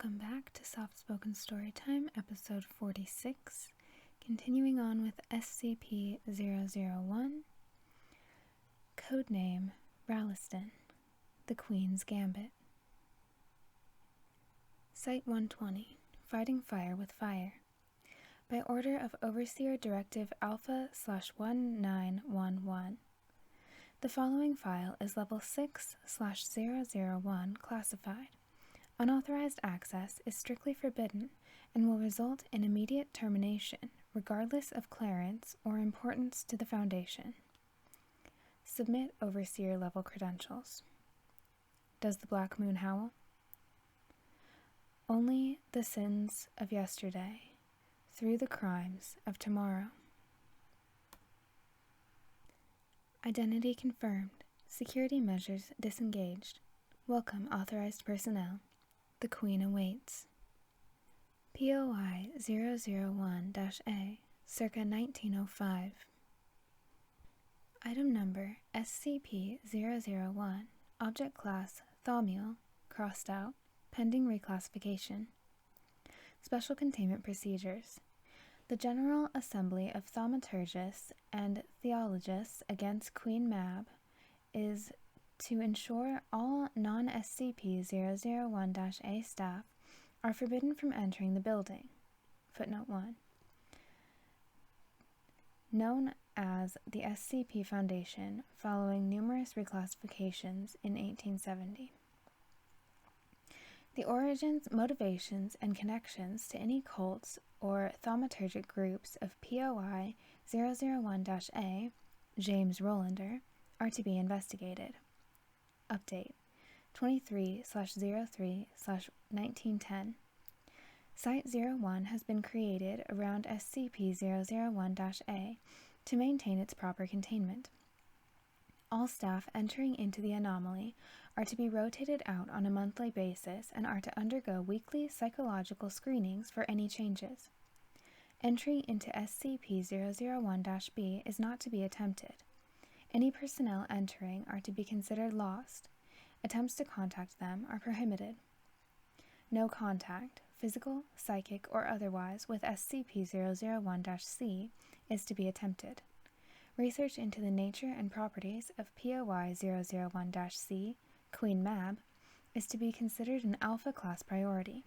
Welcome back to Soft Spoken Storytime, episode 46, continuing on with SCP-001, codename Ralliston, the Queen's Gambit. Site 120, Fighting Fire with Fire. By order of Overseer Directive Alpha/1911. The following file is Level 6/001 classified. Unauthorized access is strictly forbidden and will result in immediate termination, regardless of clearance or importance to the Foundation. Submit Overseer level credentials. Does the Black Moon howl? Only the sins of yesterday, through the crimes of tomorrow. Identity confirmed. Security measures disengaged. Welcome, authorized personnel. The Queen awaits. POI 001-A, circa 1905. Item number SCP-001, Object Class Thaumiel, crossed out, pending reclassification. Special Containment Procedures. The General Assembly of Thaumaturgists and Theologists against Queen Mab is to ensure all non-SCP-001-A staff are forbidden from entering the building. Footnote 1. Known as the SCP Foundation following numerous reclassifications in 1870. The origins, motivations, and connections to any cults or thaumaturgic groups of POI 001-A, James Rolander, are to be investigated. Update 23/03/1910. Site-01 has been created around SCP-001-A to maintain its proper containment. All staff entering into the anomaly are to be rotated out on a monthly basis and are to undergo weekly psychological screenings for any changes. Entry into SCP-001-B is not to be attempted. Any personnel entering are to be considered lost. Attempts to contact them are prohibited. No contact, physical, psychic, or otherwise, with SCP-001-C is to be attempted. Research into the nature and properties of POI 001-C, Queen Mab, is to be considered an Alpha Class priority.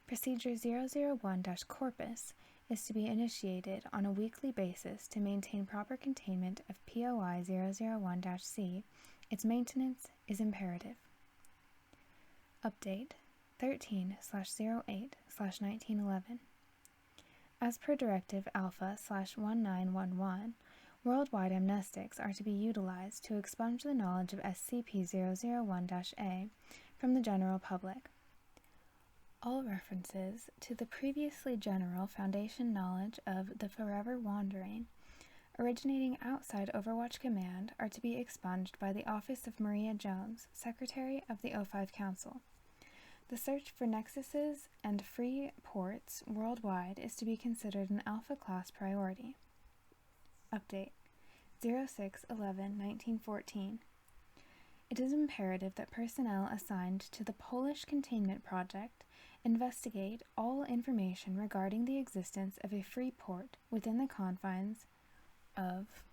Procedure 001-Corpus is to be initiated on a weekly basis to maintain proper containment of POI 001-C. Its maintenance is imperative. Update 13/08/1911. As per Directive Alpha/1911, worldwide amnestics are to be utilized to expunge the knowledge of SCP-001-A from the general public. All references to the previously general Foundation knowledge of the Forever Wandering, originating outside Overwatch Command, are to be expunged by the Office of Maria Jones, Secretary of the O5 Council. The search for nexuses and free ports worldwide is to be considered an Alpha Class priority. Update 06/11/1914. It is imperative that personnel assigned to the Polish Containment Project investigate all information regarding the existence of a free port within the confines of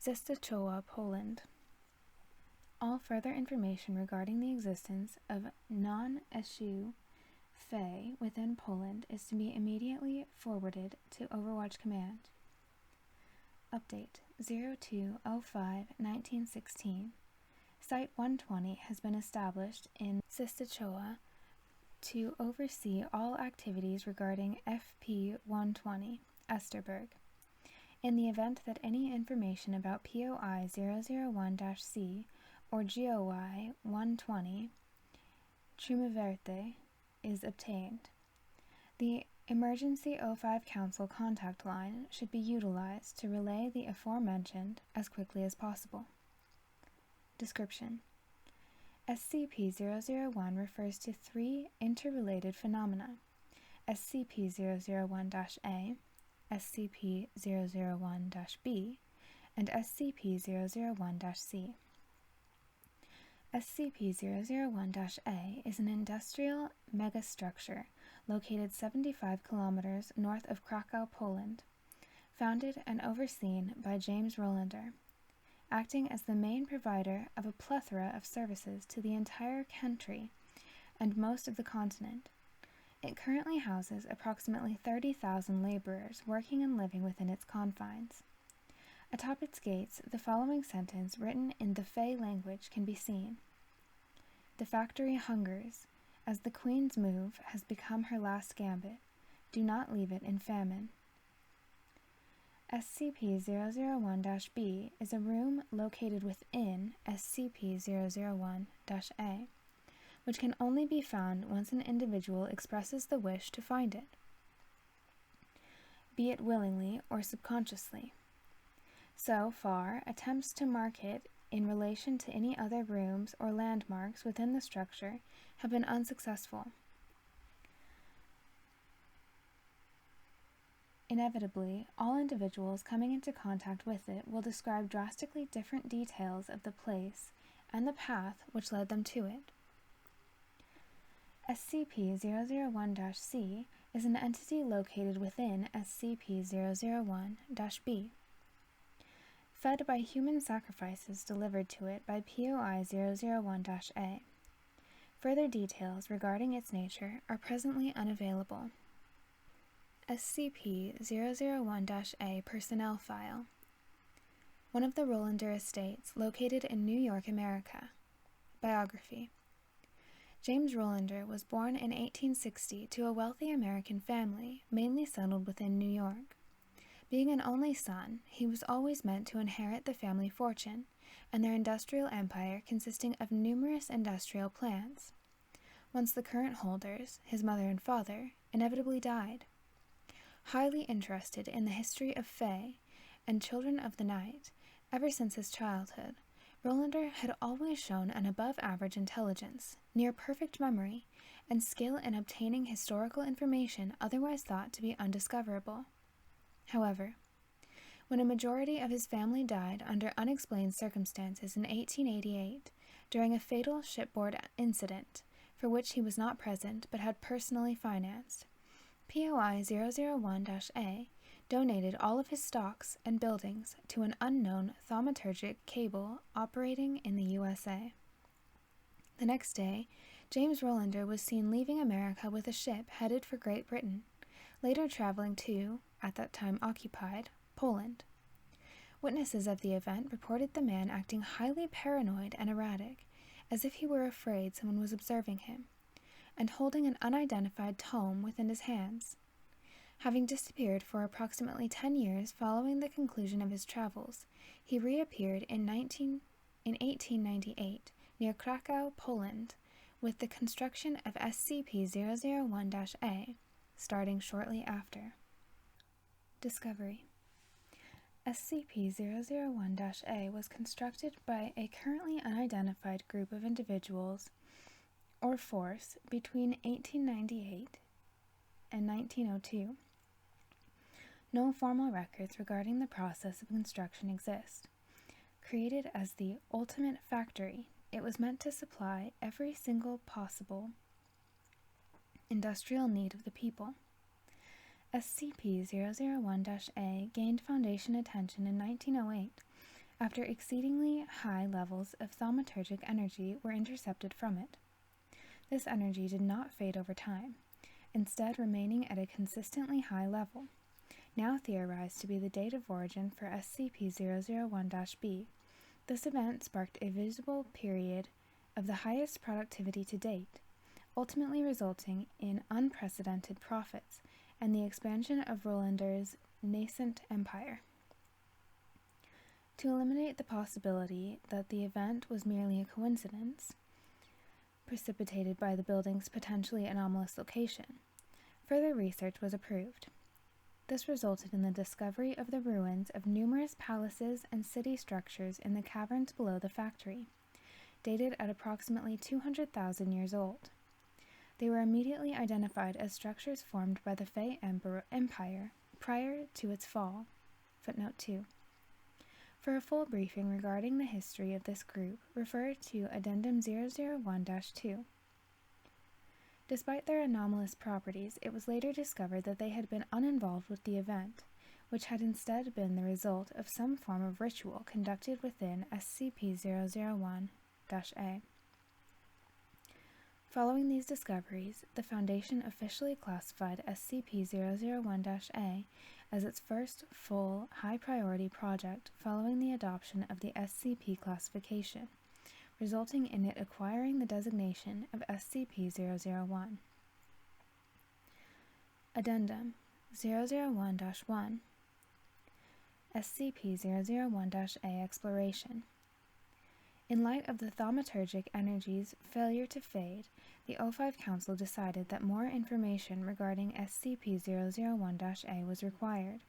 Zestochowa, Poland. All further information regarding the existence of non-issue FE within Poland is to be immediately forwarded to Overwatch Command. Update 02/05/1916. Site 120 has been established in Zestochowa to oversee all activities regarding FP-120, Esterberg. In the event that any information about POI 001-C or GOI 120, Trumaverte, is obtained, the Emergency O5 Council contact line should be utilized to relay the aforementioned as quickly as possible. Description: SCP-001 refers to three interrelated phenomena: SCP-001-A, SCP-001-B, and SCP-001-C. SCP-001-A is an industrial megastructure located 75 kilometers north of Krakow, Poland, founded and overseen by James Rolander, acting as the main provider of a plethora of services to the entire country and most of the continent. It currently houses approximately 30,000 laborers working and living within its confines. Atop its gates, the following sentence written in the Fey language can be seen. "The factory hungers, as the Queen's move has become her last gambit. Do not leave it in famine." SCP-001-B is a room located within SCP-001-A, which can only be found once an individual expresses the wish to find it, be it willingly or subconsciously. So far, attempts to mark it in relation to any other rooms or landmarks within the structure have been unsuccessful. Inevitably, all individuals coming into contact with it will describe drastically different details of the place and the path which led them to it. SCP-001-C is an entity located within SCP-001-B, fed by human sacrifices delivered to it by POI-001-A. Further details regarding its nature are presently unavailable. SCP-001-A Personnel File. One of the Rolander Estates, located in New York, America. Biography. James Rolander was born in 1860 to a wealthy American family, mainly settled within New York. Being an only son, he was always meant to inherit the family fortune and their industrial empire consisting of numerous industrial plants. Once the current holders, his mother and father, inevitably died. Highly interested in the history of Fae and Children of the Night, ever since his childhood, Rolander had always shown an above-average intelligence, near-perfect memory, and skill in obtaining historical information otherwise thought to be undiscoverable. However, when a majority of his family died under unexplained circumstances in 1888 during a fatal shipboard incident for which he was not present but had personally financed, POI-001-A donated all of his stocks and buildings to an unknown thaumaturgic cable operating in the USA. The next day, James Rolander was seen leaving America with a ship headed for Great Britain, later traveling to, at that time occupied, Poland. Witnesses of the event reported the man acting highly paranoid and erratic, as if he were afraid someone was observing him, and holding an unidentified tome within his hands. Having disappeared for approximately 10 years following the conclusion of his travels, he reappeared in 1898 near Krakow, Poland, with the construction of SCP-001-A, starting shortly after. Discovery. SCP-001-A was constructed by a currently unidentified group of individuals or force between 1898 and 1902. No formal records regarding the process of construction exist. Created as the ultimate factory, it was meant to supply every single possible industrial need of the people. SCP-001-A gained Foundation attention in 1908 after exceedingly high levels of thaumaturgic energy were intercepted from it. This energy did not fade over time, instead remaining at a consistently high level, now theorized to be the date of origin for SCP-001-B. This event sparked a visible period of the highest productivity to date, ultimately resulting in unprecedented profits and the expansion of Rolander's nascent empire. To eliminate the possibility that the event was merely a coincidence, precipitated by the building's potentially anomalous location, further research was approved. This resulted in the discovery of the ruins of numerous palaces and city structures in the caverns below the factory, dated at approximately 200,000 years old. They were immediately identified as structures formed by the Fey Empire prior to its fall. Footnote 2. For a full briefing regarding the history of this group, refer to Addendum 001-2. Despite their anomalous properties, it was later discovered that they had been uninvolved with the event, which had instead been the result of some form of ritual conducted within SCP-001-A. Following these discoveries, the Foundation officially classified SCP-001-A as its first full, high-priority project following the adoption of the SCP classification, resulting in it acquiring the designation of SCP-001. Addendum 001-1 SCP-001-A Exploration. In light of the thaumaturgic energy's failure to fade, the O5 Council decided that more information regarding SCP-001-A was required.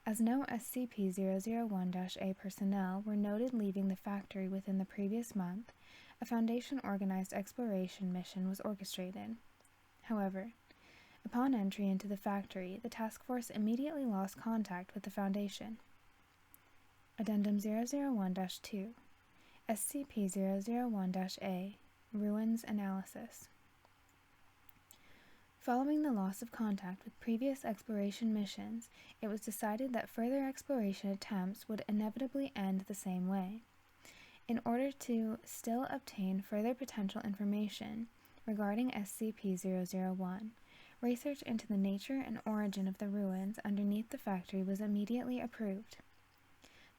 As no SCP-001-A personnel were noted leaving the factory within the previous month, a Foundation-organized exploration mission was orchestrated. However, upon entry into the factory, the task force immediately lost contact with the Foundation. Addendum 001-2 SCP-001-A Ruins Analysis. Following the loss of contact with previous exploration missions, it was decided that further exploration attempts would inevitably end the same way. In order to still obtain further potential information regarding SCP-001, research into the nature and origin of the ruins underneath the factory was immediately approved.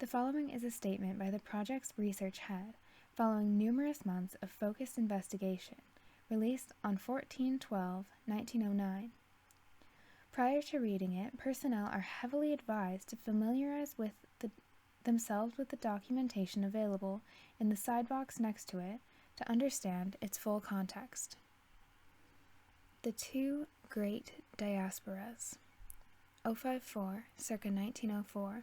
The following is a statement by the project's research head, following numerous months of focused investigation, released on 14/12/1909. Prior to reading it, personnel are heavily advised to familiarize themselves with the documentation available in the sidebox next to it to understand its full context. The Two Great Diasporas, 054, circa 1904.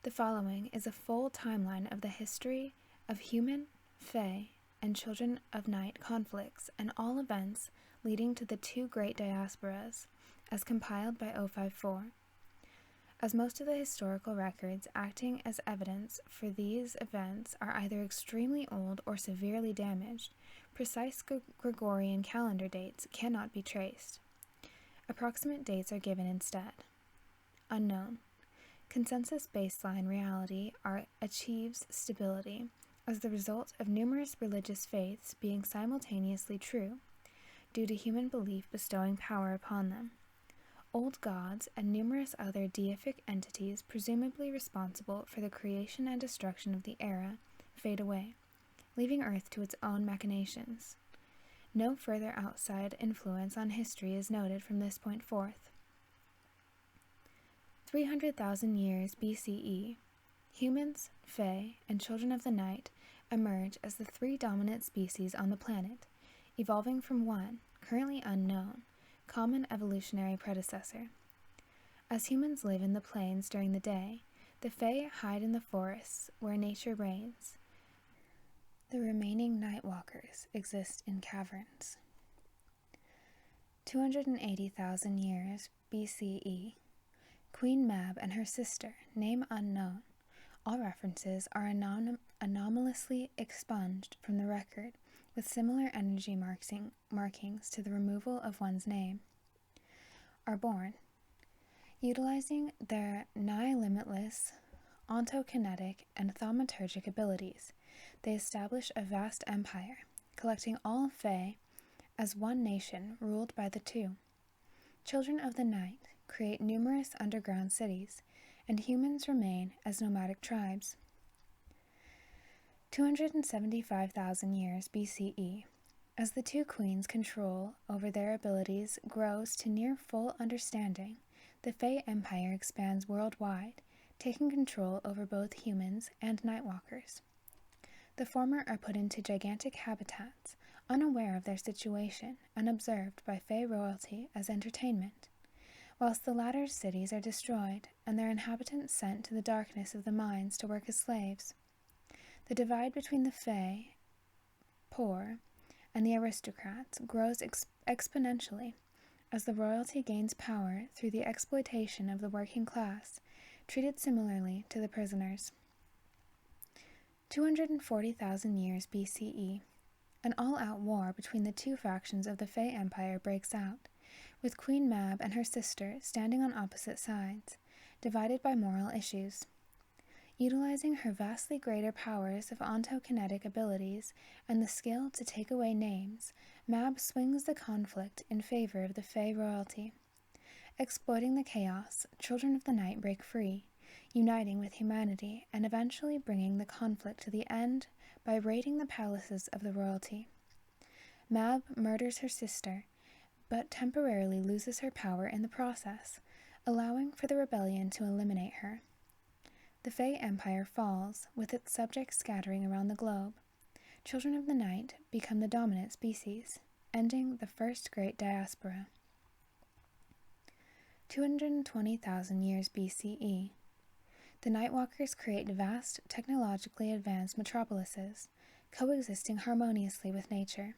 The following is a full timeline of the history of human, Fae, and Children of Night conflicts and all events leading to the Two Great Diasporas, as compiled by 054. As most of the historical records acting as evidence for these events are either extremely old or severely damaged, precise Gregorian calendar dates cannot be traced. Approximate dates are given instead. Unknown. Consensus baseline reality achieves stability as the result of numerous religious faiths being simultaneously true, due to human belief bestowing power upon them. Old gods and numerous other deific entities presumably responsible for the creation and destruction of the era fade away, leaving Earth to its own machinations. No further outside influence on history is noted from this point forth. 300,000 years BCE, humans, Fae, and Children of the Night emerge as the three dominant species on the planet, evolving from one, currently unknown, common evolutionary predecessor. As humans live in the plains during the day, the Fae hide in the forests where nature reigns. The remaining Nightwalkers exist in caverns. 280,000 years BCE, Queen Mab and her sister, name unknown. All references are anomalously expunged from the record, with similar energy markings to the removal of one's name. Are born. Utilizing their nigh-limitless ontokinetic and thaumaturgic abilities, they establish a vast empire, collecting all Fae as one nation ruled by the two. Children of the Night create numerous underground cities, and humans remain as nomadic tribes. 275,000 years BCE, as the two queens' control over their abilities grows to near full understanding, the Fae Empire expands worldwide, taking control over both humans and Nightwalkers. The former are put into gigantic habitats, unaware of their situation and observed by Fae royalty as entertainment, whilst the latter's cities are destroyed and their inhabitants sent to the darkness of the mines to work as slaves. The divide between the Fae, poor, and the aristocrats grows exponentially as the royalty gains power through the exploitation of the working class, treated similarly to the prisoners. 240,000 years BCE, an all-out war between the two factions of the Fey Empire breaks out, with Queen Mab and her sister standing on opposite sides, divided by moral issues. Utilizing her vastly greater powers of ontokinetic abilities and the skill to take away names, Mab swings the conflict in favor of the Fey royalty. Exploiting the chaos, Children of the Night break free, uniting with humanity and eventually bringing the conflict to the end by raiding the palaces of the royalty. Mab murders her sister, but temporarily loses her power in the process, allowing for the rebellion to eliminate her. The Fey Empire falls, with its subjects scattering around the globe. Children of the Night become the dominant species, ending the First Great Diaspora. 220,000 years BCE. The Nightwalkers create vast, technologically advanced metropolises, coexisting harmoniously with nature.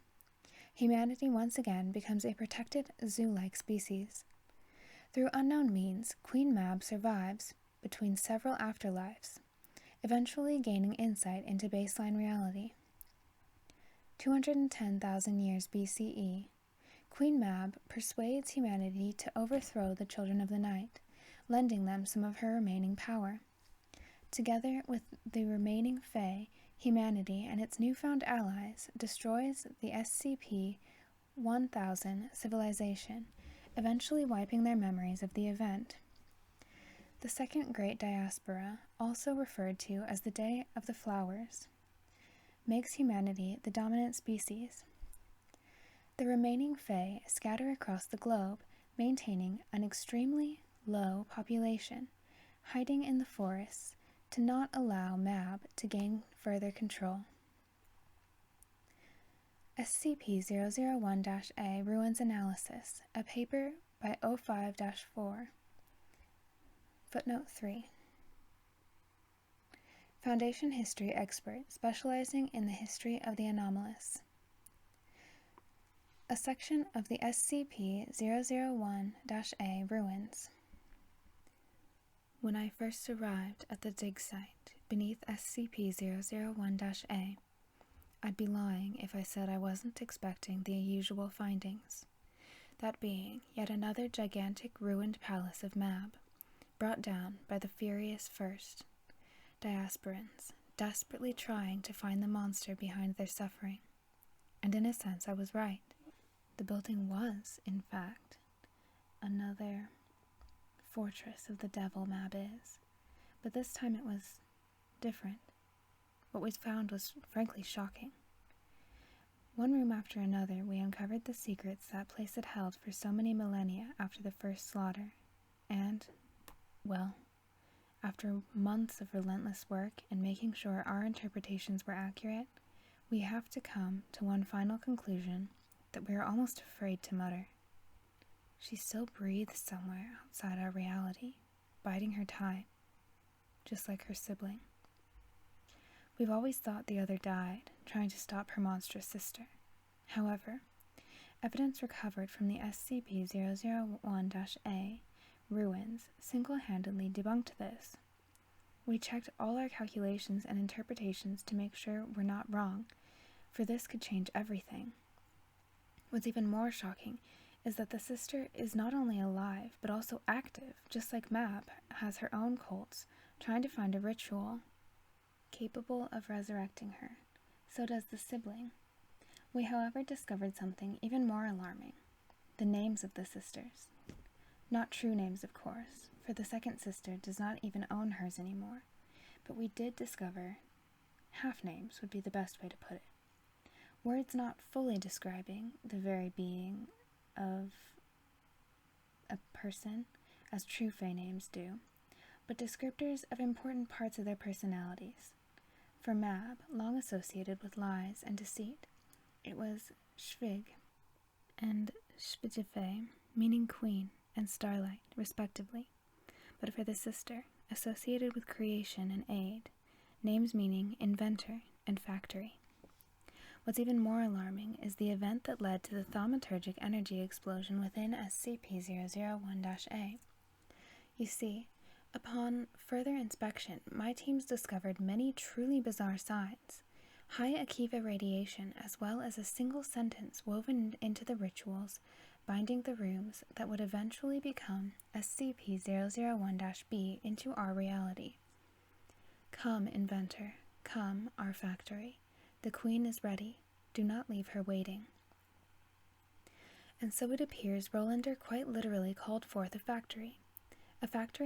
Humanity once again becomes a protected, zoo-like species. Through unknown means, Queen Mab survives between several afterlives, eventually gaining insight into baseline reality. 210,000 years BCE. Queen Mab persuades humanity to overthrow the Children of the Night, lending them some of her remaining power. Together with the remaining Fae, humanity and its newfound allies destroys the SCP-1000 civilization, eventually wiping their memories of the event. The Second Great Diaspora, also referred to as the Day of the Flowers, makes humanity the dominant species. The remaining Fae scatter across the globe, maintaining an extremely low population, hiding in the forests to not allow Mab to gain further control. SCP-001-A Ruins Analysis, a paper by 05-4. Footnote 3. Foundation history expert specializing in the history of the anomalous. A section of the SCP-001-A ruins. When I first arrived at the dig site beneath SCP-001-A, I'd be lying if I said I wasn't expecting the usual findings, that being yet another gigantic ruined palace of Mab, brought down by the furious first diasporans, desperately trying to find the monster behind their suffering. And in a sense I was right. The building was, in fact, another fortress of the devil Mab is, but this time it was different. What we found was frankly shocking. One room after another, we uncovered the secrets that place had held for so many millennia after the first slaughter, and, well, after months of relentless work and making sure our interpretations were accurate, we have to come to one final conclusion that we are almost afraid to mutter. She still breathes somewhere outside our reality, biding her time, just like her sibling. We've always thought the other died, trying to stop her monstrous sister. However, evidence recovered from the SCP-001-A ruins single-handedly debunked this. We checked all our calculations and interpretations to make sure we're not wrong, for this could change everything. What's even more shocking is that the sister is not only alive, but also active, just like Mab has her own cults, trying to find a ritual capable of resurrecting her. So does the sibling. We, however, discovered something even more alarming: the names of the sisters. Not true names, of course, for the second sister does not even own hers anymore, but we did discover half-names would be the best way to put it. Words not fully describing the very being of a person, as true Fae names do, but descriptors of important parts of their personalities. For Mab, long associated with lies and deceit, it was Schvig and Spitife, meaning queen, and starlight, respectively. But for the sister, associated with creation and aid, names meaning inventor and factory. What's even more alarming is the event that led to the thaumaturgic energy explosion within SCP-001-A. You see, Upon further inspection, my teams discovered many truly bizarre signs. High Akiva radiation, as well as a single sentence woven into the rituals binding the rooms that would eventually become SCP-001-B into our reality. Come, inventor, come, our factory. The queen is ready. Do not leave her waiting. And so it appears Rolander quite literally called forth a factory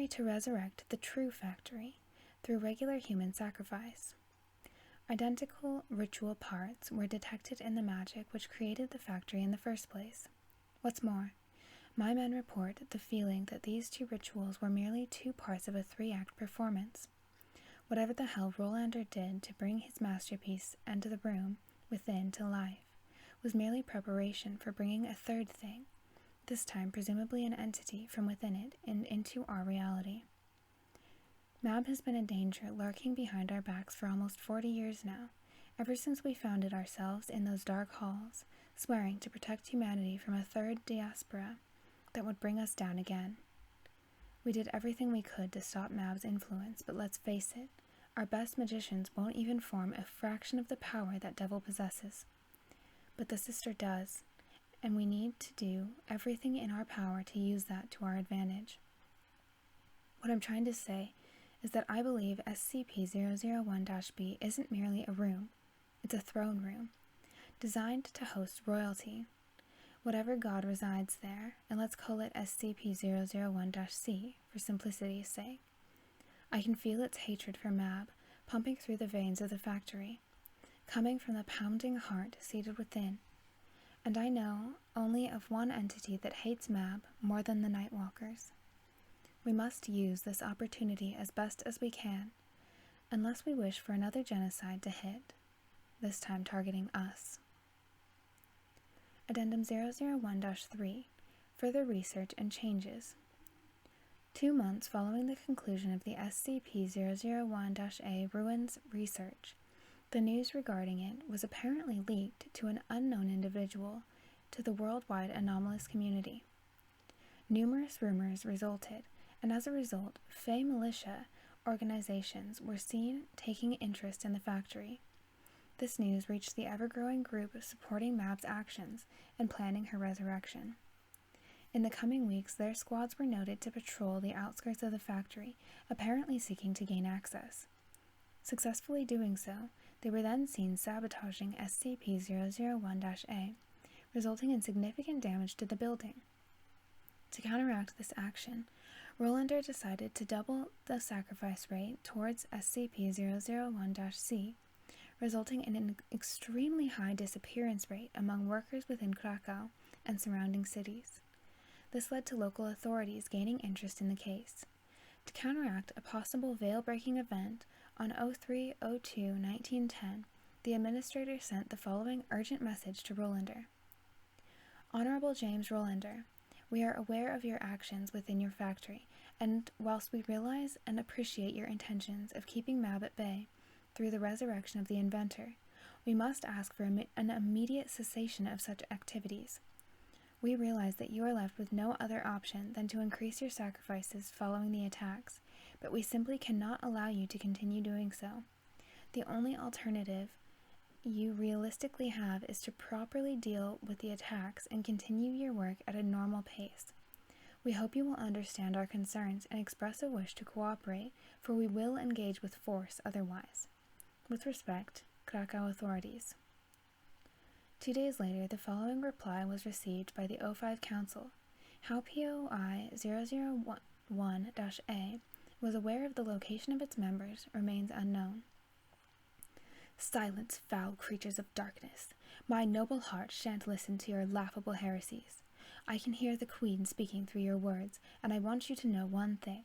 to resurrect the true factory through regular human sacrifice. Identical ritual parts were detected in the magic which created the factory in the first place. What's more, my men report the feeling that these two rituals were merely two parts of a 3-act performance. Whatever the hell Rolander did to bring his masterpiece and the room within to life was merely preparation for bringing a third thing, this time presumably an entity from within it and into our reality. Mab has been a danger lurking behind our backs for almost 40 years now, ever since we found it ourselves in those dark halls, swearing to protect humanity from a third diaspora that would bring us down again. We did everything we could to stop Mab's influence, but let's face it, our best magicians won't even form a fraction of the power that devil possesses. But the sister does, and we need to do everything in our power to use that to our advantage. What I'm trying to say is that I believe SCP-001-B isn't merely a room, it's a throne room, designed to host royalty, whatever god resides there, and let's call it SCP-001-C for simplicity's sake. I can feel its hatred for Mab pumping through the veins of the factory, coming from the pounding heart seated within, and I know only of one entity that hates Mab more than the Nightwalkers. We must use this opportunity as best as we can, unless we wish for another genocide to hit, this time targeting us. Addendum 001-3, Further Research and Changes. 2 months following the conclusion of the SCP-001-A Ruins research, the news regarding it was apparently leaked to an unknown individual to the worldwide anomalous community. Numerous rumors resulted, and as a result, Fey militia organizations were seen taking interest in the factory. This news reached the ever-growing group supporting Mab's actions and planning her resurrection. In the coming weeks, their squads were noted to patrol the outskirts of the factory, apparently seeking to gain access. Successfully doing so, they were then seen sabotaging SCP-001-A, resulting in significant damage to the building. To counteract this action, Rolander decided to double the sacrifice rate towards SCP-001-C, resulting in an extremely high disappearance rate among workers within Krakow and surrounding cities. This led to local authorities gaining interest in the case. To counteract a possible veil-breaking event, on 03/02/1910, the administrator sent the following urgent message to Rolander. Honorable James Rolander, we are aware of your actions within your factory, and whilst we realize and appreciate your intentions of keeping Mab at bay through the resurrection of the inventor, we must ask for an immediate cessation of such activities. We realize that you are left with no other option than to increase your sacrifices following the attacks, but we simply cannot allow you to continue doing so. The only alternative you realistically have is to properly deal with the attacks and continue your work at a normal pace. We hope you will understand our concerns and express a wish to cooperate, for we will engage with force otherwise. With respect, Krakow authorities. 2 days later, the following reply was received by the O5 Council. How POI 001-A was aware of the location of its members remains unknown. Silence, foul creatures of darkness. My noble heart shan't listen to your laughable heresies. I can hear the Queen speaking through your words, and I want you to know one thing.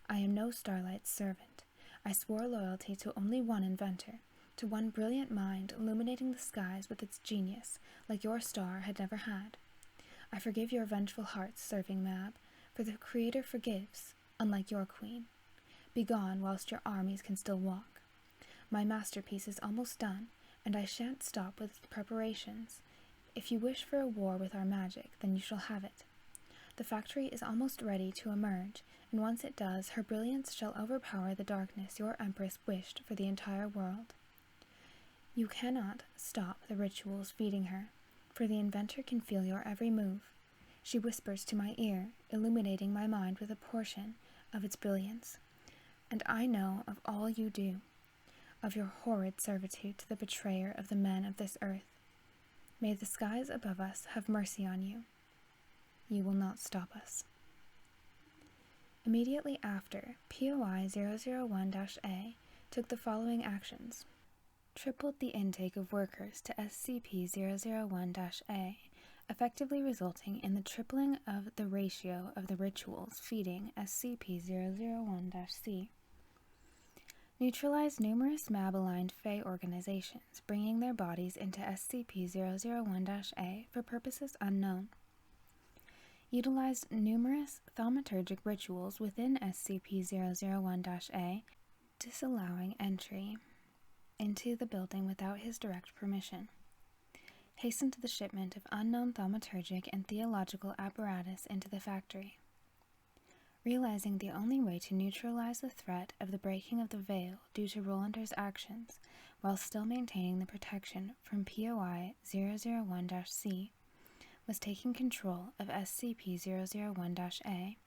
I am no Starlight's servant. I swore loyalty to only one inventor, to one brilliant mind illuminating the skies with its genius, like your star had never had. I forgive your vengeful hearts serving Mab, for the Creator forgives, unlike your Queen. Begone whilst your armies can still walk. My masterpiece is almost done, and I shan't stop with preparations. If you wish for a war with our magic, then you shall have it. The factory is almost ready to emerge, and once it does, her brilliance shall overpower the darkness your Empress wished for the entire world. You cannot stop the rituals feeding her, for the inventor can feel your every move. She whispers to my ear, illuminating my mind with a portion of its brilliance. And I know of all you do, of your horrid servitude to the betrayer of the men of this earth. May the skies above us have mercy on you. You will not stop us. Immediately after, POI 001-A took the following actions. Tripled the intake of workers to SCP 001-A, effectively resulting in the tripling of the ratio of the rituals feeding SCP 001-C. Neutralized numerous MAB-aligned Fae organizations, bringing their bodies into SCP 001-A for purposes unknown. Utilized numerous thaumaturgic rituals within SCP 001-A, disallowing entry into the building without his direct permission. Hastened the shipment of unknown thaumaturgic and theological apparatus into the factory. Realizing the only way to neutralize the threat of the breaking of the veil due to Rolander's actions, while still maintaining the protection from POI 001-C, was taking control of SCP 001-A.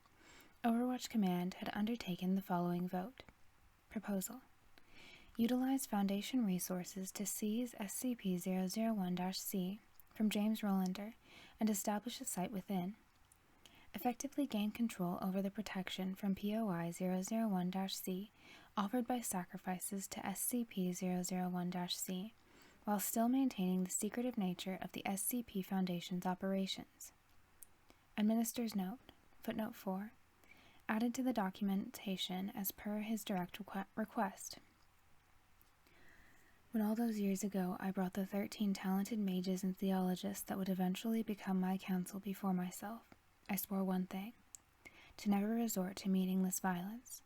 Overwatch Command had undertaken the following vote. Proposal. Utilize Foundation resources to seize SCP 001-C from James Rolander and establish a site within. Effectively gain control over the protection from POI 001-C offered by sacrifices to SCP 001-C, while still maintaining the secretive nature of the SCP Foundation's operations. Administer's Note, footnote 4, added to the documentation as per his direct request. When all those years ago I brought the 13 talented mages and theologists that would eventually become my counsel before myself, I swore one thing, to never resort to meaningless violence.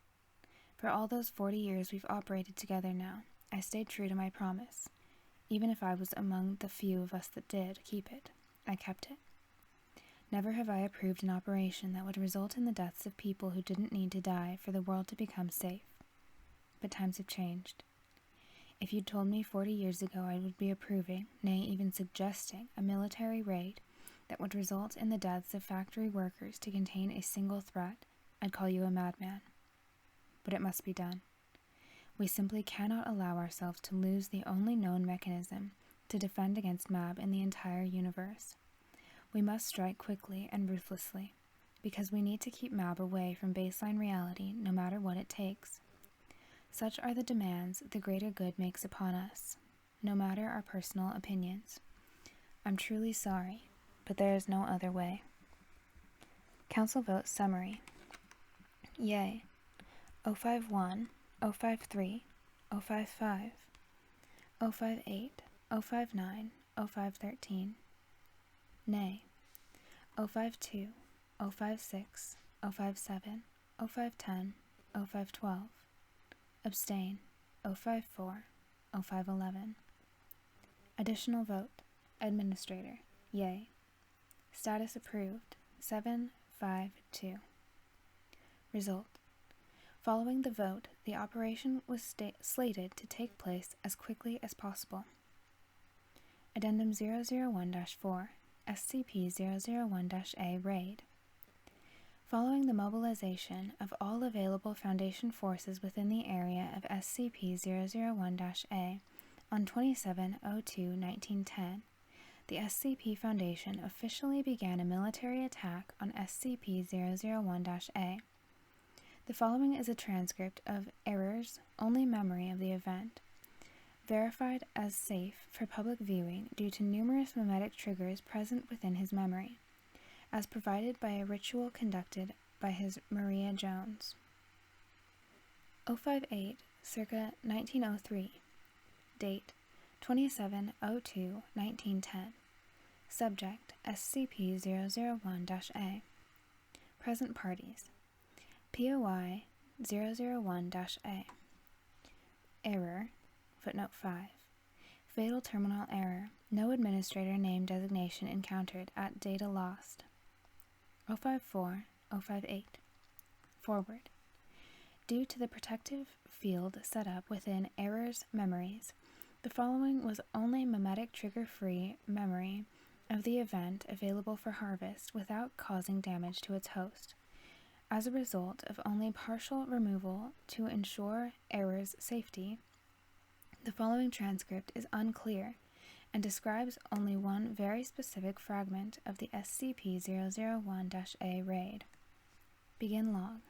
For all those 40 years we've operated together now, I stayed true to my promise. Even if I was among the few of us that did keep it, I kept it. Never have I approved an operation that would result in the deaths of people who didn't need to die for the world to become safe. But times have changed. If you'd told me 40 years ago I would be approving, nay, even suggesting, a military raid that would result in the deaths of factory workers to contain a single threat, I'd call you a madman. But it must be done. We simply cannot allow ourselves to lose the only known mechanism to defend against MAB in the entire universe. We must strike quickly and ruthlessly, because we need to keep MAB away from baseline reality no matter what it takes. Such are the demands the greater good makes upon us, no matter our personal opinions. I'm truly sorry, but there is no other way. Council Vote Summary. Yay. 051, 053, 055, 058, 059, 0513. Nay. 052, 056, 057, 0510, 0512. Abstain. 054, 0511. Additional vote. Administrator. Yay. Status approved. 752. Result. Following the vote, the operation was slated to take place as quickly as possible. Addendum 001-4, SCP-001-A Raid. Following the mobilization of all available Foundation forces within the area of SCP-001-A on 27/02/1910, the SCP Foundation officially began a military attack on SCP-001-A. The following is a transcript of Error's only memory of the event, verified as safe for public viewing due to numerous memetic triggers present within his memory, as provided by a ritual conducted by his Maria Jones. 058, circa 1903. Date 27/02/1910. Subject SCP-001-A. Present parties. POI 001-A. Error. Footnote 5. Fatal terminal error. No administrator name designation encountered at data lost. 054-058. Forward. Due to the protective field set up within Error's memories, the following was only memetic trigger-free memory of the event available for harvest without causing damage to its host. As a result of only partial removal to ensure Error's safety, the following transcript is unclear and describes only one very specific fragment of the SCP-001-A raid. Begin log.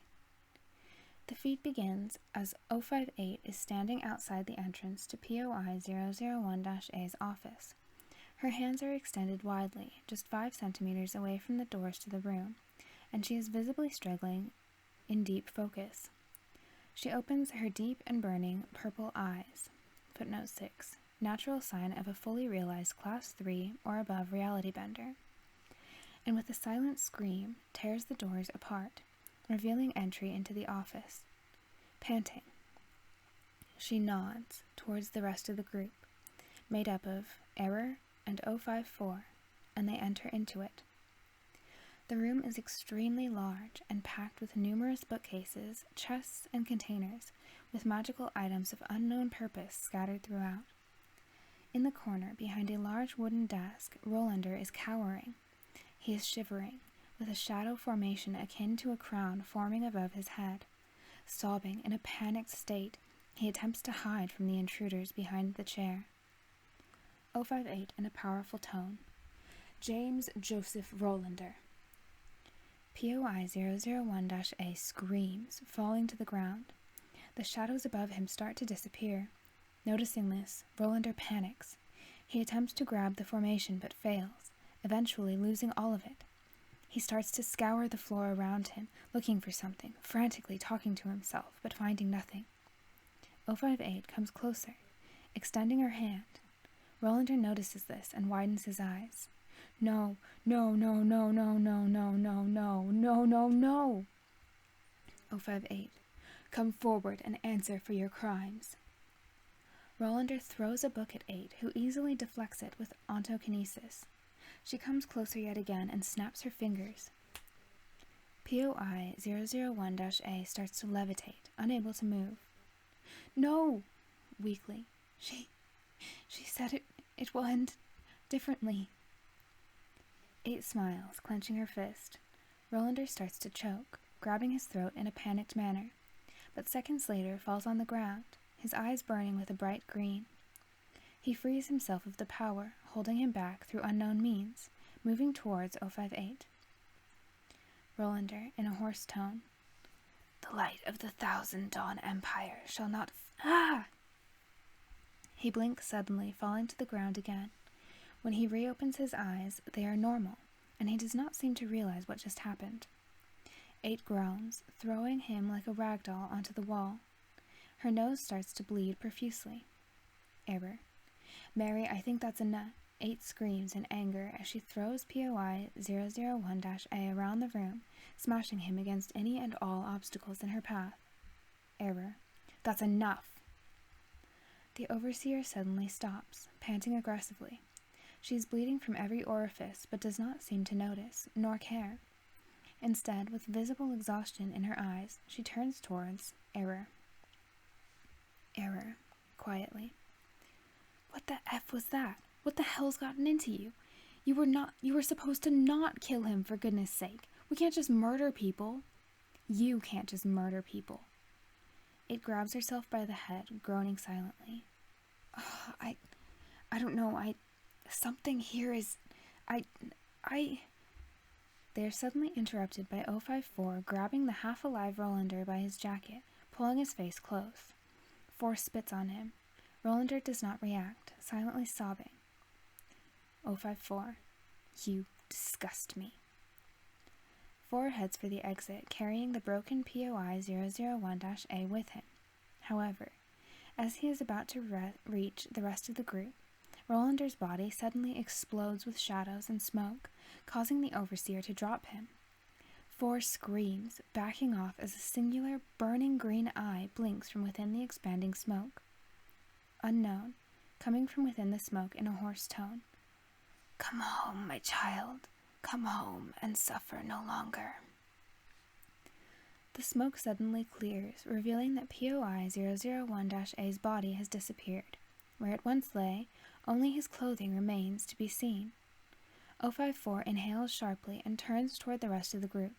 The feed begins as 058 is standing outside the entrance to POI-001-A's office. Her hands are extended widely, just 5 centimeters away from the doors to the room, and she is visibly struggling in deep focus. She opens her deep and burning purple eyes. Footnote 6. Natural sign of a fully realized Class 3 or above reality bender. And with a silent scream, tears the doors apart, revealing entry into the office. Panting, she nods towards the rest of the group, made up of Error and 054, and they enter into it. The room is extremely large and packed with numerous bookcases, chests, and containers, with magical items of unknown purpose scattered throughout. In the corner, behind a large wooden desk, Rolander is cowering. He is shivering, with a shadow formation akin to a crown forming above his head. Sobbing in a panicked state, he attempts to hide from the intruders behind the chair. 058 in a powerful tone. James Joseph Rolander. POI-001-A screams, falling to the ground. The shadows above him start to disappear. Noticing this, Rolander panics. He attempts to grab the formation but fails, eventually losing all of it. He starts to scour the floor around him, looking for something, frantically talking to himself, but finding nothing. 058 comes closer, extending her hand. Rolander notices this and widens his eyes. No, no, no, no, no, no, no, no, no, no, no, no. 058, come forward and answer for your crimes. Rolander throws a book at 8, who easily deflects it with ontokinesis. She comes closer yet again and snaps her fingers. POI-001-A starts to levitate, unable to move. No! Weakly. She said it will end differently. 8 smiles, clenching her fist. Rolander starts to choke, grabbing his throat in a panicked manner, but seconds later falls on the ground, his eyes burning with a bright green. He frees himself of the power, holding him back through unknown means, moving towards 058. Rolander, in a hoarse tone. The light of the Thousand Dawn Empire shall not He blinks suddenly, falling to the ground again. When he reopens his eyes, they are normal, and he does not seem to realize what just happened. 8 groans, throwing him like a rag doll onto the wall. Her nose starts to bleed profusely. Error. Mary, I think that's enough. 8 screams in anger as she throws POI-001-A around the room, smashing him against any and all obstacles in her path. Error. That's enough. The overseer suddenly stops, panting aggressively. She is bleeding from every orifice, but does not seem to notice, nor care. Instead, with visible exhaustion in her eyes, she turns towards Error. Error, quietly. What the F was that? What the hell's gotten into you? You were supposed to not kill him, for goodness sake. We can't just murder people. You can't just murder people. It grabs herself by the head, groaning silently. I don't know, something here is, They are suddenly interrupted by 054 grabbing the half-alive Rolander by his jacket, pulling his face close. 4 spits on him. Rolander does not react, silently sobbing. 054. You disgust me. 4 heads for the exit, carrying the broken POI-001-A with him. However, as he is about to reach the rest of the group, Rolander's body suddenly explodes with shadows and smoke, causing the overseer to drop him. 4 screams, backing off as a singular, burning green eye blinks from within the expanding smoke. Unknown, coming from within the smoke in a hoarse tone. Come home, my child. Come home and suffer no longer. The smoke suddenly clears, revealing that POI 001-A's body has disappeared. Where it once lay, only his clothing remains to be seen. 054 inhales sharply and turns toward the rest of the group.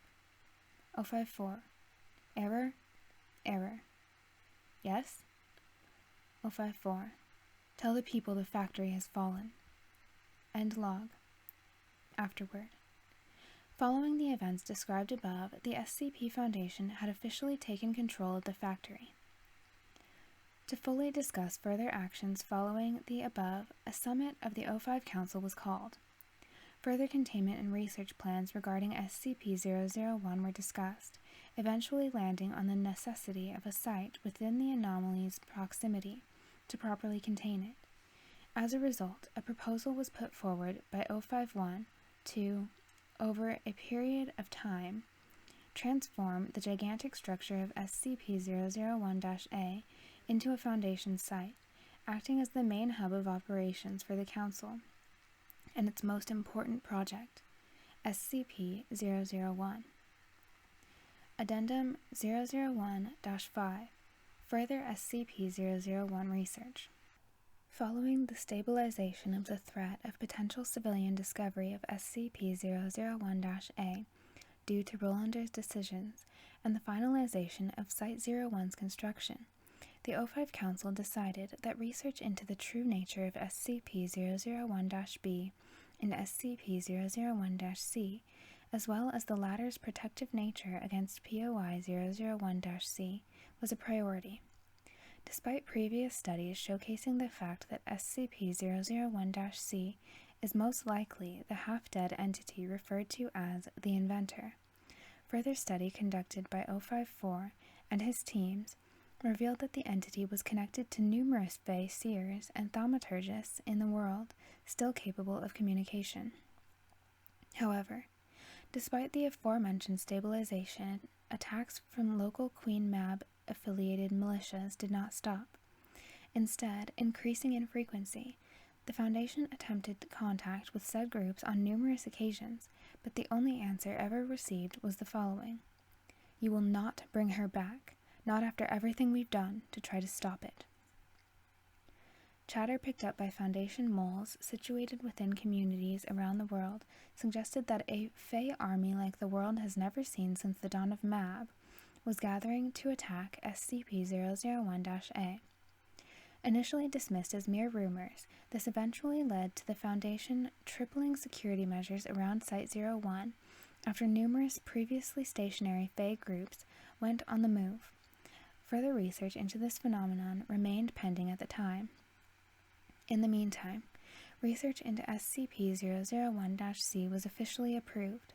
054. Error? Error. Yes? 054. Tell the people the factory has fallen. End log. Afterward. Following the events described above, the SCP Foundation had officially taken control of the factory. To fully discuss further actions following the above, a summit of the O5 Council was called. Further containment and research plans regarding SCP-001 were discussed, eventually landing on the necessity of a site within the anomaly's proximity to properly contain it. As a result, a proposal was put forward by O51 to, over a period of time, transform the gigantic structure of SCP-001-A into a Foundation site, acting as the main hub of operations for the Council and its most important project, SCP-001. Addendum 001-5. Further SCP-001 research. Following the stabilization of the threat of potential civilian discovery of SCP-001-A due to Rolander's decisions and the finalization of Site-01's construction, the O5 Council decided that research into the true nature of SCP-001-B and SCP-001-C, as well as the latter's protective nature against POI-001-C, was a priority. Despite previous studies showcasing the fact that SCP-001-C is most likely the half-dead entity referred to as the Inventor, further study conducted by O54 and his teams revealed that the entity was connected to numerous Fey seers and thaumaturgists in the world still capable of communication. However, despite the aforementioned stabilization, attacks from local Queen Mab-affiliated militias did not stop. Instead, increasing in frequency, the Foundation attempted contact with said groups on numerous occasions, but the only answer ever received was the following: "You will not bring her back, not after everything we've done to try to stop it." Chatter picked up by Foundation moles situated within communities around the world suggested that a Fey army like the world has never seen since the dawn of Mab was gathering to attack SCP-001-A. Initially dismissed as mere rumors, this eventually led to the Foundation tripling security measures around Site-01 after numerous previously stationary Fey groups went on the move. Further research into this phenomenon remained pending at the time. In the meantime, research into SCP-001-C was officially approved.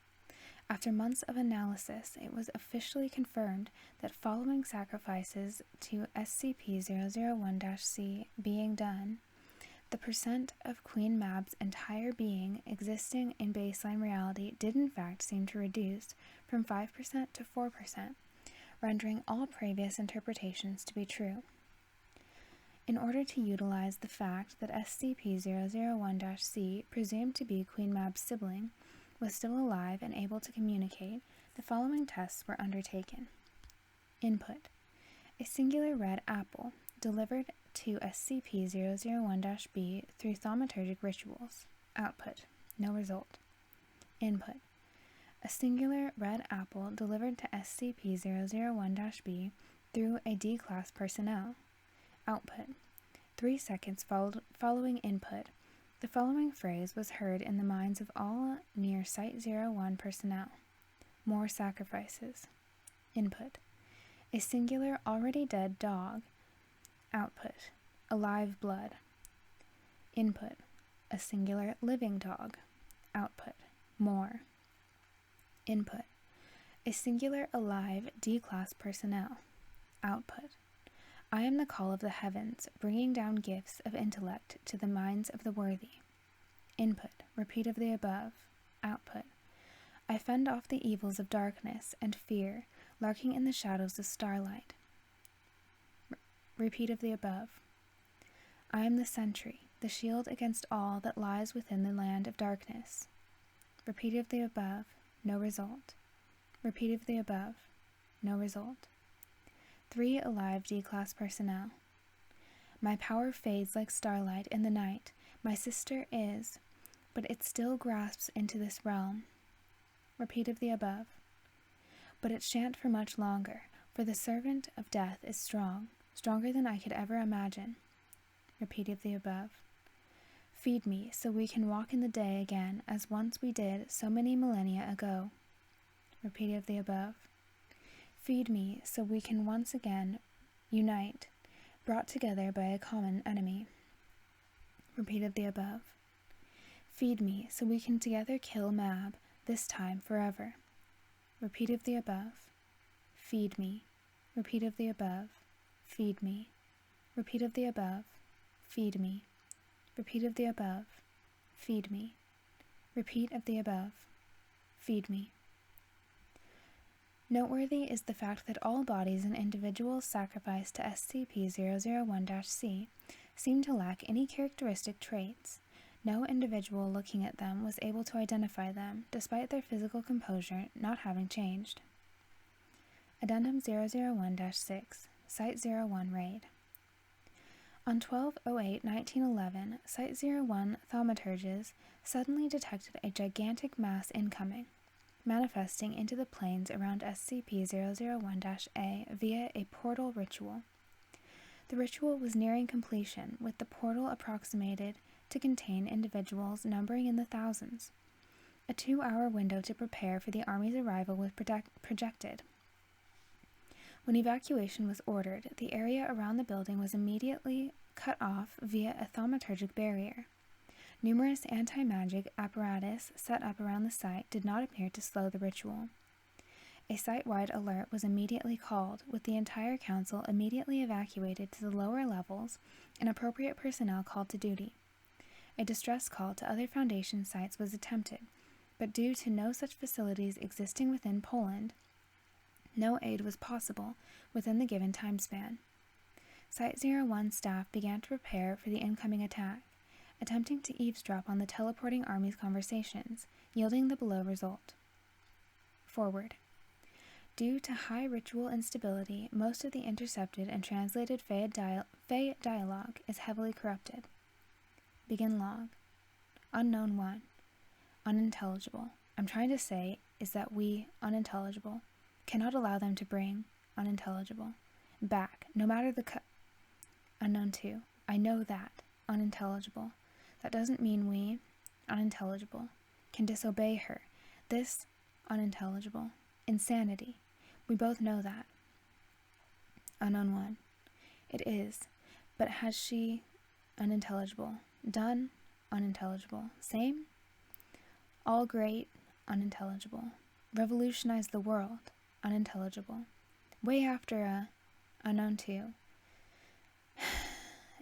After months of analysis, it was officially confirmed that following sacrifices to SCP-001-C being done, the percent of Queen Mab's entire being existing in baseline reality did in fact seem to reduce from 5% to 4%, rendering all previous interpretations to be true. In order to utilize the fact that SCP-001-C, presumed to be Queen Mab's sibling, was still alive and able to communicate, the following tests were undertaken. Input: a singular red apple, delivered to SCP-001-B through thaumaturgic rituals. Output: no result. Input: a singular red apple delivered to SCP-001-B through a D-Class personnel. Output: 3 seconds following input, the following phrase was heard in the minds of all near Site-01 personnel. More sacrifices. Input: a singular already dead dog. Output: alive blood. Input: a singular living dog. Output: more. Input: a singular alive D-Class personnel. Output: I am the call of the heavens, bringing down gifts of intellect to the minds of the worthy. Input: repeat of the above. Output: I fend off the evils of darkness and fear lurking in the shadows of starlight. Repeat of the above. I am the sentry, the shield against all that lies within the land of darkness. Repeat of the above. No result. Repeat of the above. No result. 3 alive D-Class personnel. My power fades like starlight in the night. My sister is, but it still grasps into this realm. Repeat of the above. But it shan't for much longer, for the servant of death is strong, stronger than I could ever imagine. Repeat of the above. Feed me so we can walk in the day again as once we did so many millennia ago. Repeat of the above. Feed me so we can once again unite, brought together by a common enemy. Repeat of the above. Feed me so we can together kill Mab, this time forever. Repeat of the above. Feed me. Repeat of the above. Feed me. Repeat of the above. Feed me. Repeat of the above. Feed me. Repeat of the above. Feed me. Noteworthy is the fact that all bodies and individuals sacrificed to SCP-001-C seem to lack any characteristic traits. No individual looking at them was able to identify them, despite their physical composure not having changed. Addendum 001-6, Site-01 Raid. On 12/08/1911, Site-01 thaumaturges suddenly detected a gigantic mass incoming, manifesting into the plains around SCP-001-A via a portal ritual. The ritual was nearing completion, with the portal approximated to contain individuals numbering in the thousands. A 2-hour window to prepare for the Army's arrival was projected. When evacuation was ordered, the area around the building was immediately cut off via a thaumaturgic barrier. Numerous anti-magic apparatus set up around the site did not appear to slow the ritual. A site-wide alert was immediately called, with the entire council immediately evacuated to the lower levels and appropriate personnel called to duty. A distress call to other Foundation sites was attempted, but due to no such facilities existing within Poland, no aid was possible within the given time span. Site-01 staff began to prepare for the incoming attack, attempting to eavesdrop on the teleporting army's conversations, yielding the below result. Forward. Due to high ritual instability, most of the intercepted and translated Fey dialogue is heavily corrupted. Begin log. Unknown 1. Unintelligible. I'm trying to say is that we, unintelligible, cannot allow them to bring, unintelligible, back, no matter the Unknown 2. I know that, unintelligible. That doesn't mean we, unintelligible, can disobey her. This, unintelligible. Insanity. We both know that. Unknown 1. It is, but has she, unintelligible, done, unintelligible, same? All great, unintelligible. Revolutionize the world, unintelligible. Way after a, unknown 2.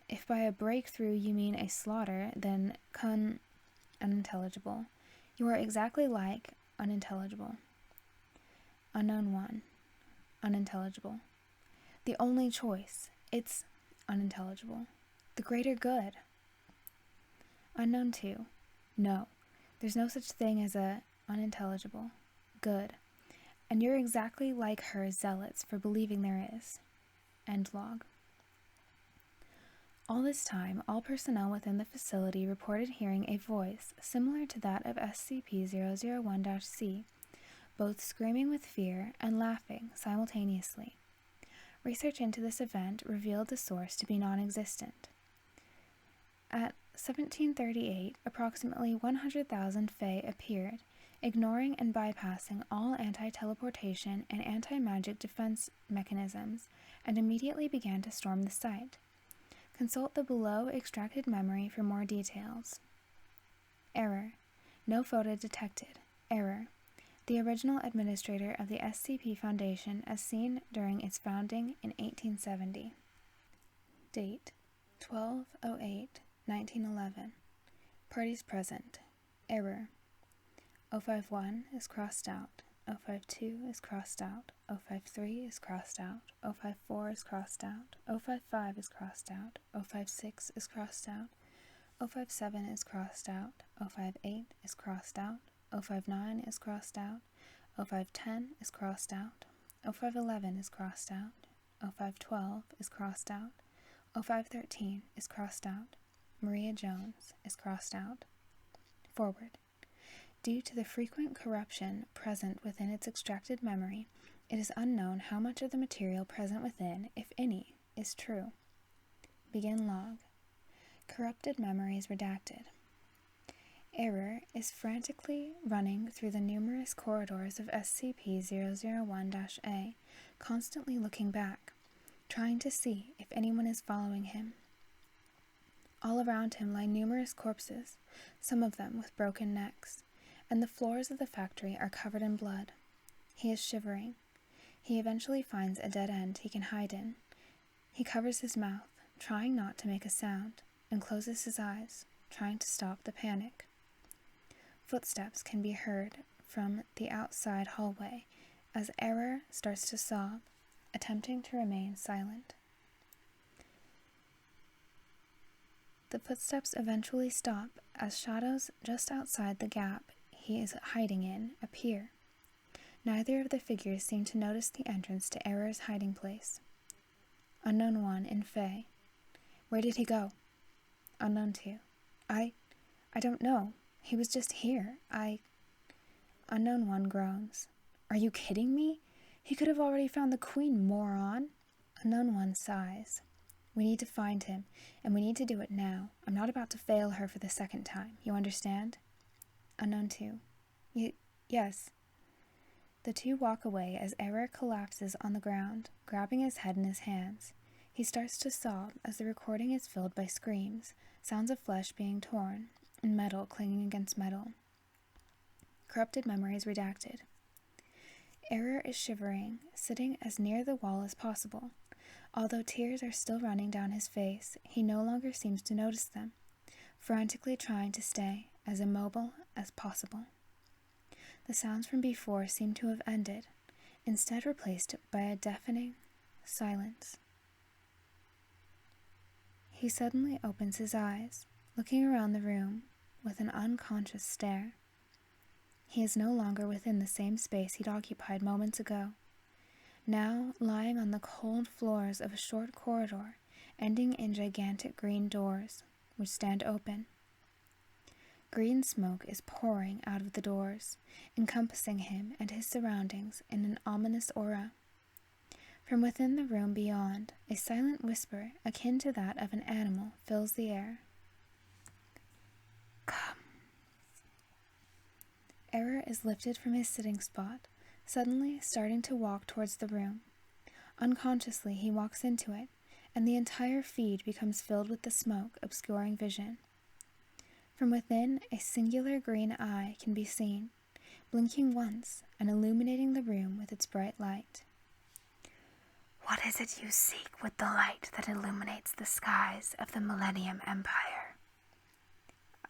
If by a breakthrough you mean a slaughter, then unintelligible. You are exactly like unintelligible. Unknown 1. Unintelligible. The only choice. It's unintelligible. The greater good. Unknown 2. No. There's no such thing as a unintelligible. Good. And you're exactly like her zealots for believing there is. End log. All this time, all personnel within the facility reported hearing a voice similar to that of SCP-001-C, both screaming with fear and laughing simultaneously. Research into this event revealed the source to be non-existent. At 1738, approximately 100,000 Fae appeared, ignoring and bypassing all anti-teleportation and anti-magic defense mechanisms, and immediately began to storm the site. Consult the below extracted memory for more details. Error. No photo detected. Error. The original administrator of the SCP Foundation as seen during its founding in 1870. Date. 12/08/1911. Parties present. Error. 051 is crossed out. 052 is crossed out. 053 is crossed out. 054 is crossed out. 055 is crossed out. 056 is crossed out. 057 is crossed out. 058 is crossed out. 0509 is crossed out. 0510 is crossed out. 0511 is crossed out. 0512 is crossed out. 0513 is crossed out. Maria Jones is crossed out. Forward. Due to the frequent corruption present within its extracted memory, it is unknown how much of the material present within, if any, is true. Begin log. Corrupted memories redacted. Error is frantically running through the numerous corridors of SCP-001-A, constantly looking back, trying to see if anyone is following him. All around him lie numerous corpses, some of them with broken necks, and the floors of the factory are covered in blood. He is shivering. He eventually finds a dead end he can hide in. He covers his mouth, trying not to make a sound, and closes his eyes, trying to stop the panic. Footsteps can be heard from the outside hallway as Error starts to sob, attempting to remain silent. The footsteps eventually stop as shadows just outside the gap he is hiding in appear. Neither of the figures seem to notice the entrance to Error's hiding place. Unknown 1 in Fae. Where did he go? Unknown 2. I don't know. He was just here. Unknown 1 groans. Are you kidding me? He could have already found the queen, moron. Unknown 1 sighs. We need to find him, and we need to do it now. I'm not about to fail her for the second time. You understand? Unknown 2. Yes. The two walk away as Error collapses on the ground, grabbing his head in his hands. He starts to sob as the recording is filled by screams, sounds of flesh being torn, and metal clinging against metal. Corrupted memories redacted. Error is shivering, sitting as near the wall as possible. Although tears are still running down his face, he no longer seems to notice them, frantically trying to stay as immobile as possible. The sounds from before seem to have ended, instead replaced by a deafening silence. He suddenly opens his eyes, looking around the room with an unconscious stare. He is no longer within the same space he'd occupied moments ago, now lying on the cold floors of a short corridor ending in gigantic green doors, which stand open. Green smoke is pouring out of the doors, encompassing him and his surroundings in an ominous aura. From within the room beyond, a silent whisper akin to that of an animal fills the air. Come. Error is lifted from his sitting spot, suddenly starting to walk towards the room. Unconsciously, he walks into it, and the entire feed becomes filled with the smoke, obscuring vision. From within, a singular green eye can be seen, blinking once and illuminating the room with its bright light. What is it you seek with the light that illuminates the skies of the Millennium Empire?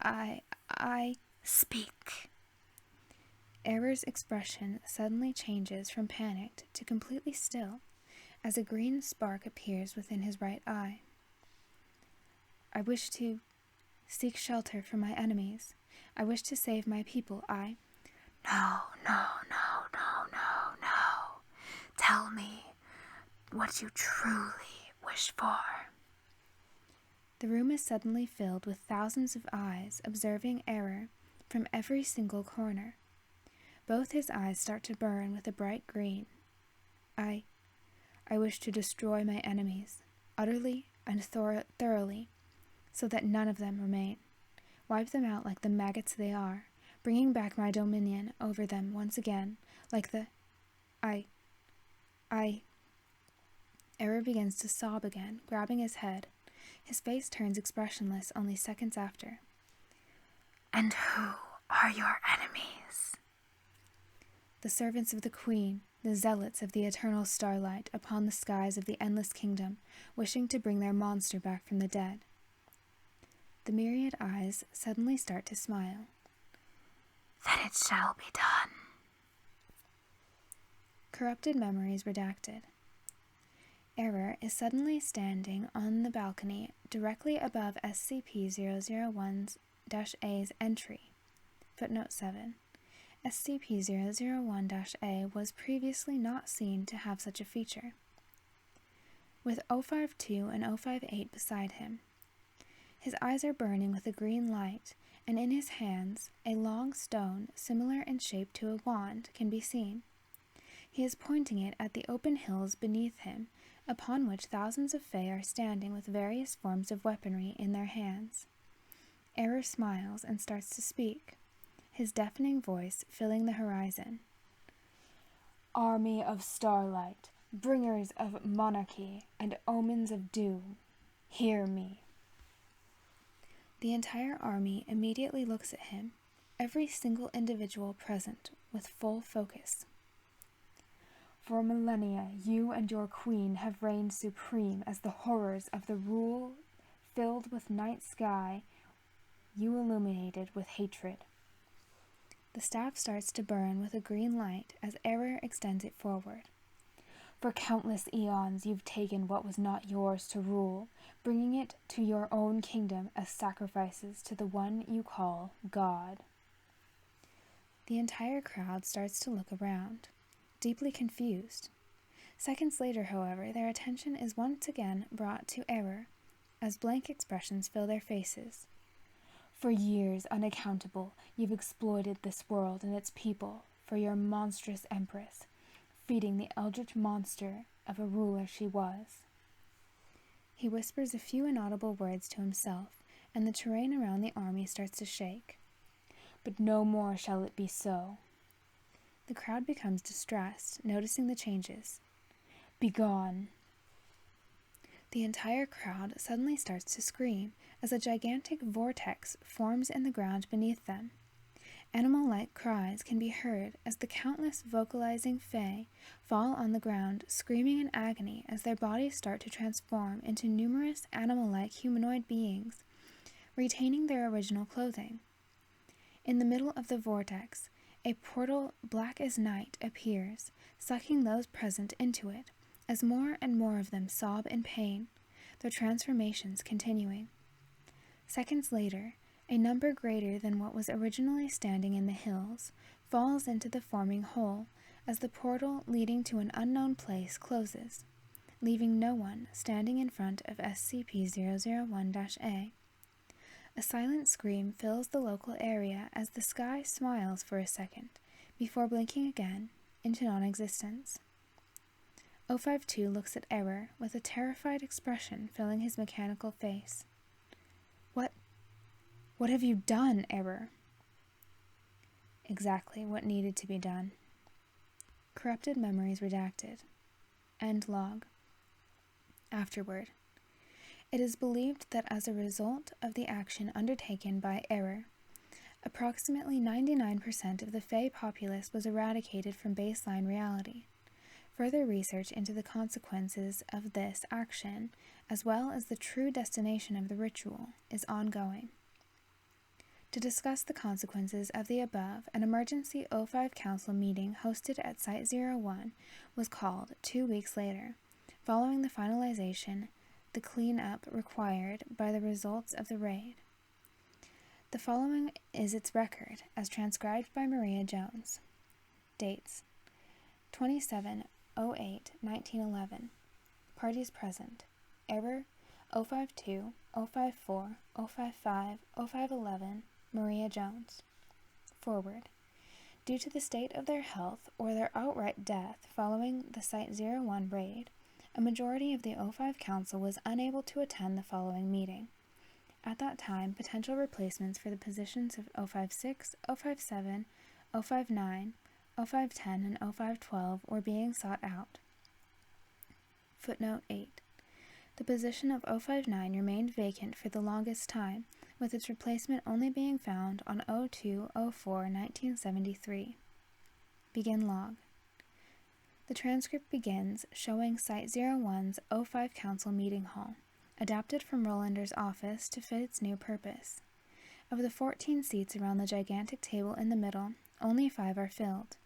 I speak. Error's expression suddenly changes from panicked to completely still, as a green spark appears within his right eye. I wish to seek shelter from my enemies. I wish to save my people. No. Tell me what you truly wish for. The room is suddenly filled with thousands of eyes observing Error from every single corner. Both his eyes start to burn with a bright green. I wish to destroy my enemies, utterly and thoroughly, so that none of them remain. Wipe them out like the maggots they are, bringing back my dominion over them once again, like the... Error begins to sob again, grabbing his head. His face turns expressionless only seconds after. And who are your enemies? The servants of the Queen, the zealots of the eternal starlight upon the skies of the endless kingdom, wishing to bring their monster back from the dead. The myriad eyes suddenly start to smile. Then it shall be done. Corrupted memories redacted. Error is suddenly standing on the balcony directly above SCP-001-A's entry. Footnote 7. SCP-001-A was previously not seen to have such a feature. With 052 and 058 beside him, his eyes are burning with a green light, and in his hands, a long stone similar in shape to a wand can be seen. He is pointing it at the open hills beneath him, upon which thousands of Fae are standing with various forms of weaponry in their hands. Error smiles and starts to speak, his deafening voice filling the horizon. "Army of starlight, bringers of monarchy and omens of doom, hear me." The entire army immediately looks at him, every single individual present with full focus. "For millennia, you and your queen have reigned supreme as the horrors of the rule filled with night sky you illuminated with hatred." The staff starts to burn with a green light as Error extends it forward. "For countless eons you've taken what was not yours to rule, bringing it to your own kingdom as sacrifices to the one you call God." The entire crowd starts to look around, deeply confused. Seconds later, however, their attention is once again brought to Error, as blank expressions fill their faces. "For years unaccountable, you've exploited this world and its people for your monstrous empress, feeding the eldritch monster of a ruler she was." He whispers a few inaudible words to himself, and the terrain around the army starts to shake. "But no more shall it be so." The crowd becomes distressed, noticing the changes. "Begone!" The entire crowd suddenly starts to scream as a gigantic vortex forms in the ground beneath them. Animal-like cries can be heard as the countless vocalizing Fae fall on the ground, screaming in agony as their bodies start to transform into numerous animal-like humanoid beings, retaining their original clothing. In the middle of the vortex, a portal black as night appears, sucking those present into it, as more and more of them sob in pain, their transformations continuing. Seconds later, a number greater than what was originally standing in the hills falls into the forming hole as the portal leading to an unknown place closes, leaving no one standing in front of SCP-001-A. A silent scream fills the local area as the sky smiles for a second, before blinking again into non-existence. 052 looks at Error with a terrified expression filling his mechanical face. What have you done, Error?" "Exactly what needed to be done." Corrupted memories redacted. End log. Afterward. It is believed that as a result of the action undertaken by Error, approximately 99% of the Fae populace was eradicated from baseline reality. Further research into the consequences of this action, as well as the true destination of the ritual, is ongoing. To discuss the consequences of the above, an emergency O5 Council meeting hosted at Site-01 was called 2 weeks later, following the finalization, the cleanup required by the results of the raid. The following is its record, as transcribed by Maria Jones. Dates: 27/08/1911. Parties present: Error, 052, 054, 055, 0511, Maria Jones. Forward. Due to the state of their health or their outright death following the Site-01 raid, a majority of the O5 Council was unable to attend the following meeting. At that time, potential replacements for the positions of 056, 057, 059, 0510, and 0512 were being sought out. Footnote 8. The position of 059 remained vacant for the longest time, with its replacement only being found on 02/04/1973. Begin log. The transcript begins showing Site-01's O5 Council meeting hall, adapted from Rolander's office to fit its new purpose. Of the 14 seats around the gigantic table in the middle, only 5 are filled.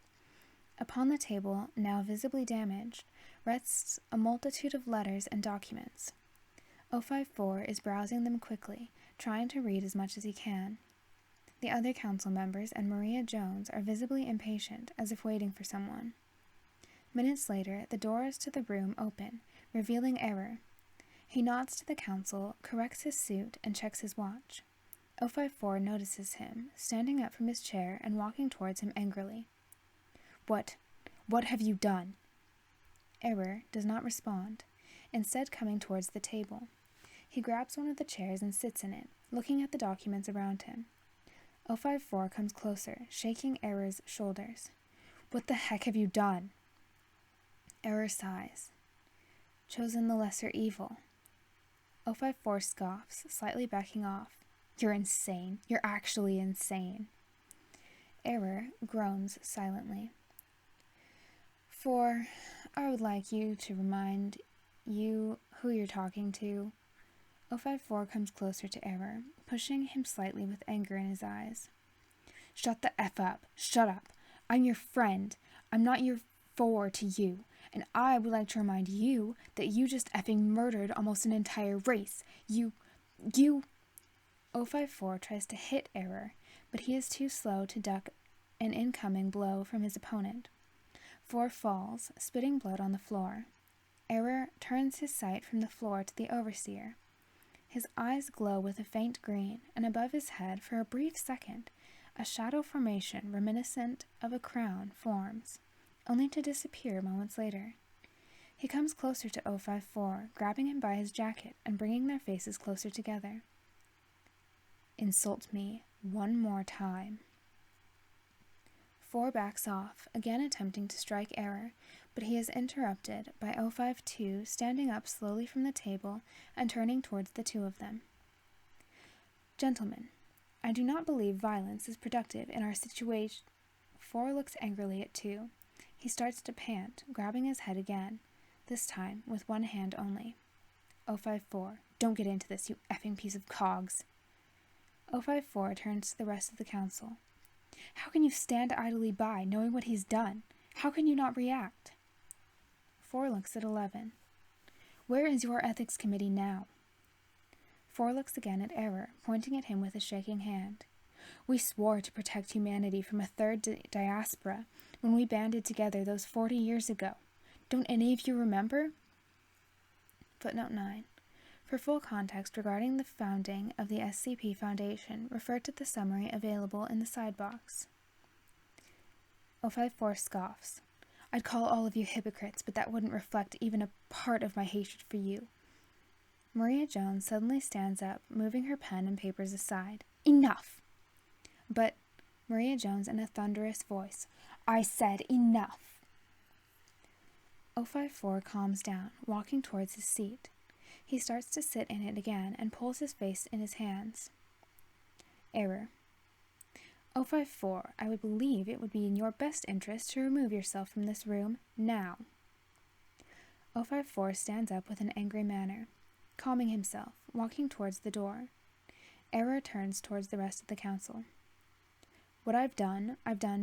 Upon the table, now visibly damaged, rests a multitude of letters and documents. 054 is browsing them quickly, trying to read as much as he can. The other council members and Maria Jones are visibly impatient, as if waiting for someone. Minutes later, the doors to the room open, revealing Error. He nods to the council, corrects his suit, and checks his watch. 054 notices him, standing up from his chair and walking towards him angrily. What have you done? Error does not respond, instead coming towards the table. He grabs one of the chairs and sits in it, looking at the documents around him. 054 comes closer, shaking Error's shoulders. What the heck have you done? Error sighs. Chosen the lesser evil. 054 scoffs, slightly backing off. You're insane. You're actually insane. Error groans silently. I would like you to remind you who you're talking to. 054 comes closer to Error, pushing him slightly with anger in his eyes. Shut the F up. Shut up. I'm your friend. I'm not your foe to you. And I would like to remind you that you just effing murdered almost an entire race. You... 054 tries to hit Error, but he is too slow to duck an incoming blow from his opponent. 4 falls, spitting blood on the floor. Error turns his sight from the floor to the overseer. His eyes glow with a faint green, and above his head, for a brief second, a shadow formation reminiscent of a crown forms, only to disappear moments later. He comes closer to 054, grabbing him by his jacket and bringing their faces closer together. Insult me one more time. 4 backs off, again attempting to strike Error, but he is interrupted by 052 standing up slowly from the table and turning towards the two of them. Gentlemen, I do not believe violence is productive in our situation. 4 looks angrily at 2. He starts to pant, grabbing his head again, this time with one hand only. 054, don't get into this, you effing piece of cogs. 054 turns to the rest of the council. How can you stand idly by, knowing what he's done? How can you not react? 4 looks at 11. Where is your ethics committee now? 4 looks again at Error, pointing at him with a shaking hand. We swore to protect humanity from a third diaspora when we banded together those 40 years ago. Don't any of you remember? Footnote 9. For full context regarding the founding of the SCP Foundation, refer to the summary available in the sidebox. 054 scoffs. I'd call all of you hypocrites, but that wouldn't reflect even a part of my hatred for you. Maria Jones suddenly stands up, moving her pen and papers aside. Enough! But, Maria Jones in a thunderous voice, I said enough! 054 calms down, walking towards his seat. He starts to sit in it again and pulls his face in his hands. Error. 054, I would believe it would be in your best interest to remove yourself from this room now. 054 stands up with an angry manner, calming himself, walking towards the door. Error turns towards the rest of the council. What I've done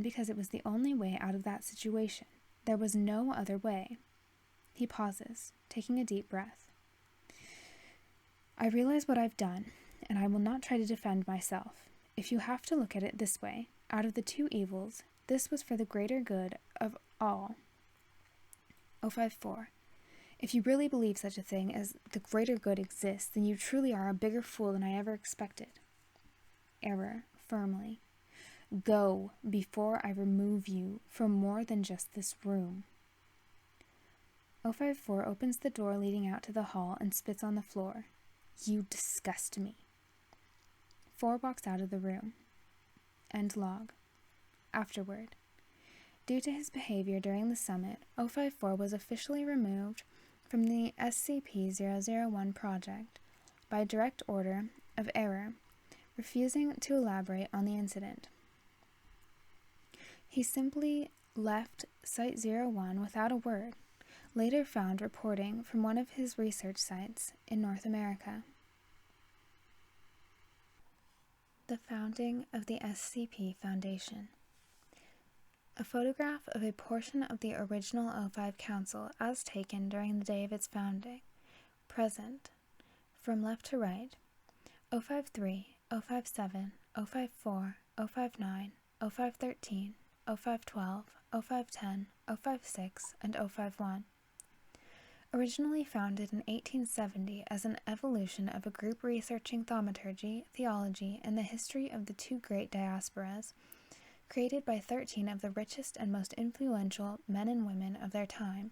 because it was the only way out of that situation. There was no other way. He pauses, taking a deep breath. I realize what I've done, and I will not try to defend myself. If you have to look at it this way, out of the two evils, this was for the greater good of all. 054. If you really believe such a thing as the greater good exists, then you truly are a bigger fool than I ever expected. Error, firmly. Go, before I remove you from more than just this room. 054 opens the door leading out to the hall and spits on the floor. You disgust me. 4 walks out of the room. End log. Afterward. Due to his behavior during the summit, 054 was officially removed from the SCP-001 project by direct order of Error, refusing to elaborate on the incident. He simply left Site-01 without a word, later found reporting from one of his research sites in North America. The founding of the SCP Foundation. A photograph of a portion of the original O5 Council as taken during the day of its founding. Present. From left to right. 053, 057, 054, 0509, 0513, 0512, 0510, 056, and 051. Originally founded in 1870 as an evolution of a group researching thaumaturgy, theology, and the history of the two great diasporas, created by 13 of the richest and most influential men and women of their time,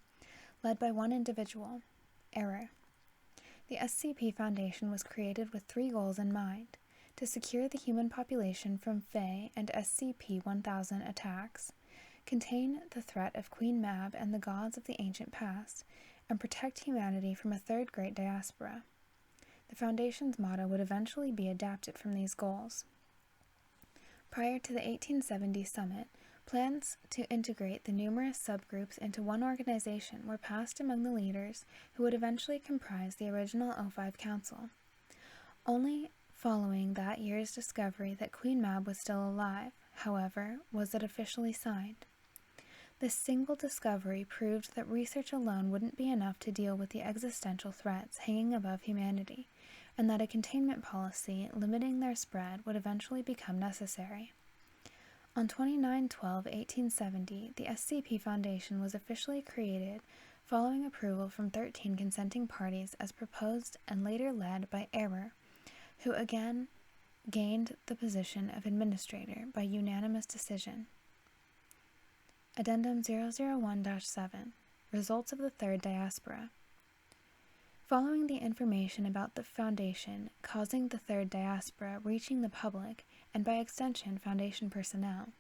led by one individual, Error. The SCP Foundation was created with three goals in mind: to secure the human population from Fae and SCP-1000 attacks, contain the threat of Queen Mab and the gods of the ancient past, and protect humanity from a third great diaspora. The Foundation's motto would eventually be adapted from these goals. Prior to the 1870 summit, plans to integrate the numerous subgroups into one organization were passed among the leaders who would eventually comprise the original O5 Council. Only following that year's discovery that Queen Mab was still alive, however, was it officially signed. This single discovery proved that research alone wouldn't be enough to deal with the existential threats hanging above humanity, and that a containment policy limiting their spread would eventually become necessary. On 29/12/1870, the SCP Foundation was officially created following approval from 13 consenting parties as proposed and later led by Error, who again gained the position of administrator by unanimous decision. Addendum 001-7 Results of the Third Diaspora. Following the information about the Foundation causing the Third Diaspora reaching the public, and by extension Foundation personnel,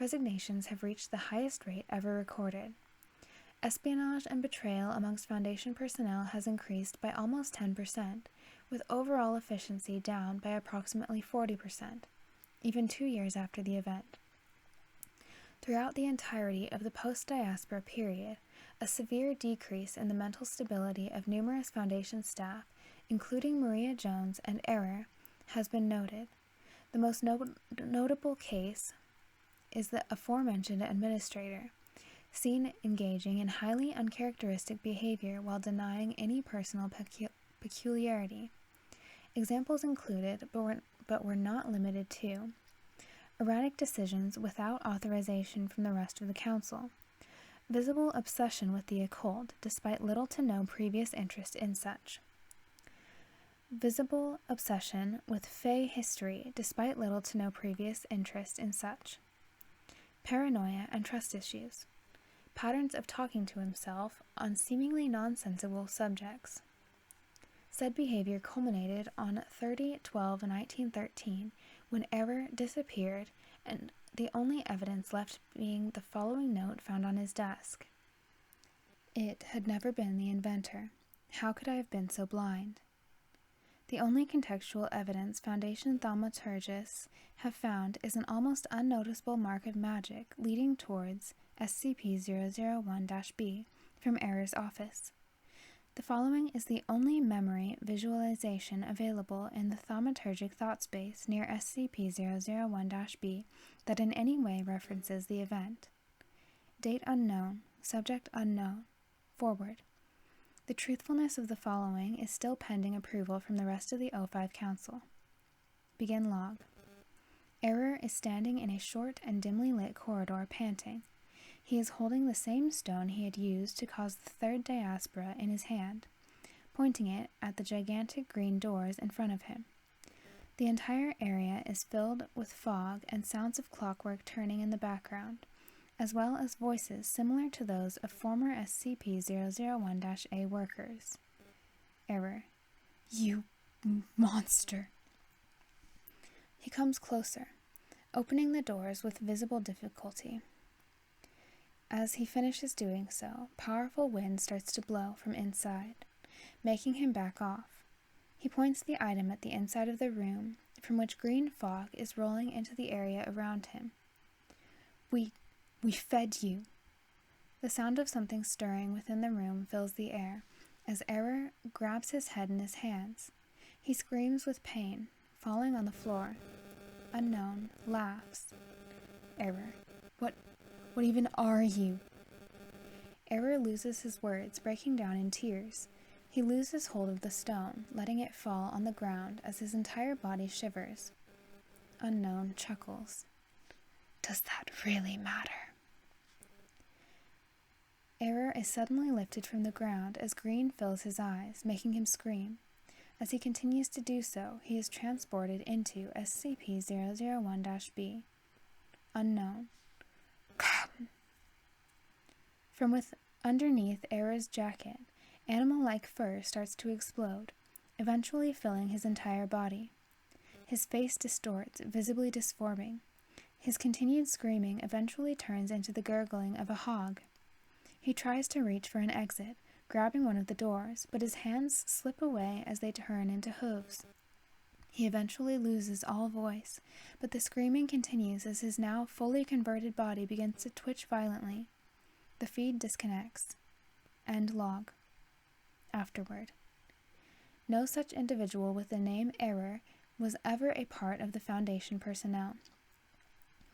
resignations have reached the highest rate ever recorded. Espionage and betrayal amongst Foundation personnel has increased by almost 10%, with overall efficiency down by approximately 40%, even 2 years after the event. Throughout the entirety of the post-diaspora period, a severe decrease in the mental stability of numerous Foundation staff, including Maria Jones and Error, has been noted. The most notable case is the aforementioned administrator, seen engaging in highly uncharacteristic behavior while denying any personal peculiarity. Examples included, but were not limited to, erratic decisions without authorization from the rest of the Council, visible obsession with the occult despite little to no previous interest in such, visible obsession with Fae history despite little to no previous interest in such, paranoia and trust issues, patterns of talking to himself on seemingly nonsensical subjects. Said behavior culminated on 30/12/1913 when Error disappeared, and the only evidence left being the following note found on his desk. It had never been the inventor. How could I have been so blind? The only contextual evidence Foundation thaumaturgists have found is an almost unnoticeable mark of magic leading towards SCP-001-B from Error's office. The following is the only memory visualization available in the thaumaturgic thought space near SCP-001-B that in any way references the event. Date unknown, subject unknown, forward. The truthfulness of the following is still pending approval from the rest of the O5 Council. Begin log. Error is standing in a short and dimly lit corridor panting. He is holding the same stone he had used to cause the Third Diaspora in his hand, pointing it at the gigantic green doors in front of him. The entire area is filled with fog and sounds of clockwork turning in the background, as well as voices similar to those of former SCP-001-A workers. Error. You monster. He comes closer, opening the doors with visible difficulty. As he finishes doing so, powerful wind starts to blow from inside, making him back off. He points the item at the inside of the room, from which green fog is rolling into the area around him. We fed you. The sound of something stirring within the room fills the air, as Error grabs his head in his hands. He screams with pain, falling on the floor. Unknown laughs. Error. What even are you? Error loses his words, breaking down in tears. He loses hold of the stone, letting it fall on the ground as his entire body shivers. Unknown chuckles. Does that really matter? Error is suddenly lifted from the ground as green fills his eyes, making him scream. As he continues to do so, he is transported into SCP-001-B. Unknown. Come. From underneath Error's jacket, animal-like fur starts to explode, eventually filling his entire body. His face distorts, visibly disforming. His continued screaming eventually turns into the gurgling of a hog. He tries to reach for an exit, grabbing one of the doors, but his hands slip away as they turn into hooves. He eventually loses all voice, but the screaming continues as his now fully converted body begins to twitch violently. The feed disconnects. End log. Afterward. No such individual with the name Error was ever a part of the Foundation personnel.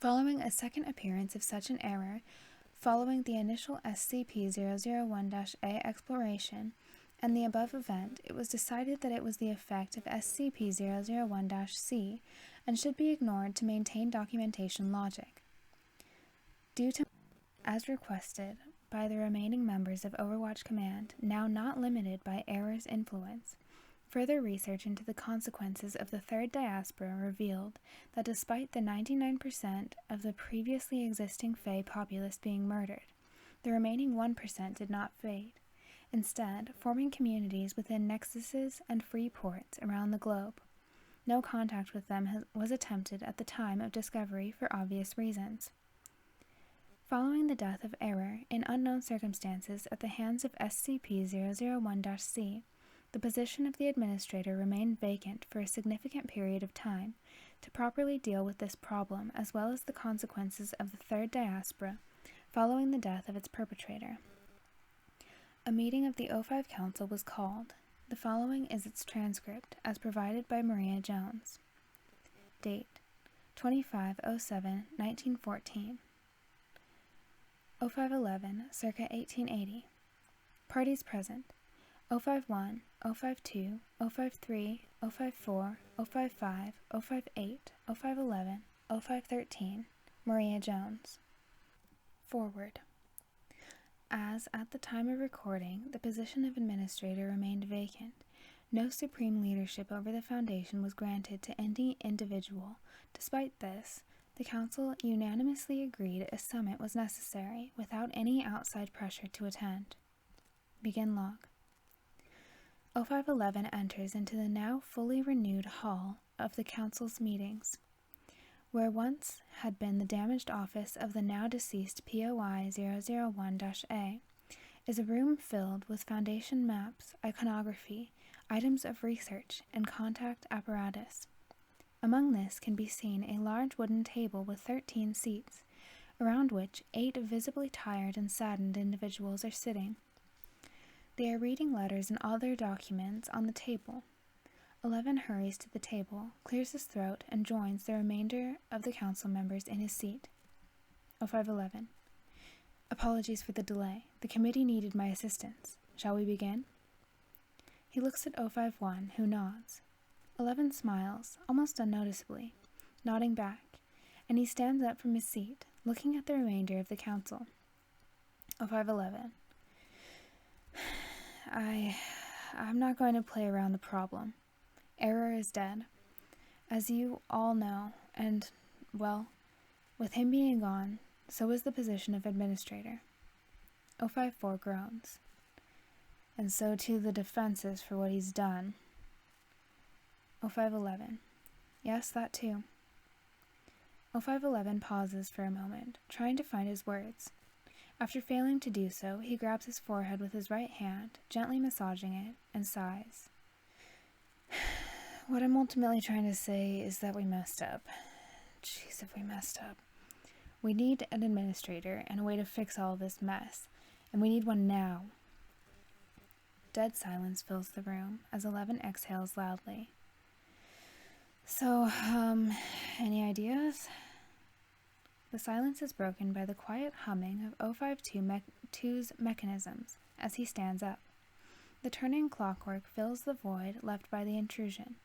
Following a second appearance of such an error, following the initial SCP-001-A exploration and the above event, it was decided that it was the effect of SCP-001-C and should be ignored to maintain documentation logic. Due to, as requested by the remaining members of Overwatch Command, now not limited by Error's influence, further research into the consequences of the Third Diaspora revealed that despite the 99% of the previously existing Fae populace being murdered, the remaining 1% did not fade, instead forming communities within nexuses and free ports around the globe. No contact with them was attempted at the time of discovery for obvious reasons. Following the death of Error in unknown circumstances at the hands of SCP-001-C, the position of the administrator remained vacant for a significant period of time to properly deal with this problem as well as the consequences of the Third Diaspora following the death of its perpetrator. A meeting of the O5 Council was called. The following is its transcript, as provided by Maria Jones. Date: 25/07/1914. O511, circa 1880. Parties present: O51, O52, O53, O54, O55, O58, O511, O513. Maria Jones. Forward. As at the time of recording, the position of administrator remained vacant, no supreme leadership over the Foundation was granted to any individual. Despite this, the Council unanimously agreed a summit was necessary without any outside pressure to attend. Begin log. O511 enters into the now fully renewed hall of the Council's meetings. Where once had been the damaged office of the now deceased POI 001-A, is a room filled with Foundation maps, iconography, items of research, and contact apparatus. Among this can be seen a large wooden table with 13 seats, around which 8 visibly tired and saddened individuals are sitting. They are reading letters and other documents on the table. 11 hurries to the table, clears his throat, and joins the remainder of the council members in his seat. O511. Apologies for the delay. The committee needed my assistance. Shall we begin? He looks at O51, who nods. 11 smiles, almost unnoticeably, nodding back, and he stands up from his seat, looking at the remainder of the council. O511. I'm not going to play around the problem. Error is dead. As you all know, and, well, with him being gone, so is the position of administrator. O54 groans. And so too the defenses for what he's done. O511. Yes, that too. O511 pauses for a moment, trying to find his words. After failing to do so, he grabs his forehead with his right hand, gently massaging it, and sighs. What I'm ultimately trying to say is that we messed up. Jeez, if we messed up. We need an administrator and a way to fix all this mess, and we need one now. Dead silence fills the room as 11 exhales loudly. So, any ideas? The silence is broken by the quiet humming of O52's mechanisms as he stands up. The turning clockwork fills the void left by the intrusion.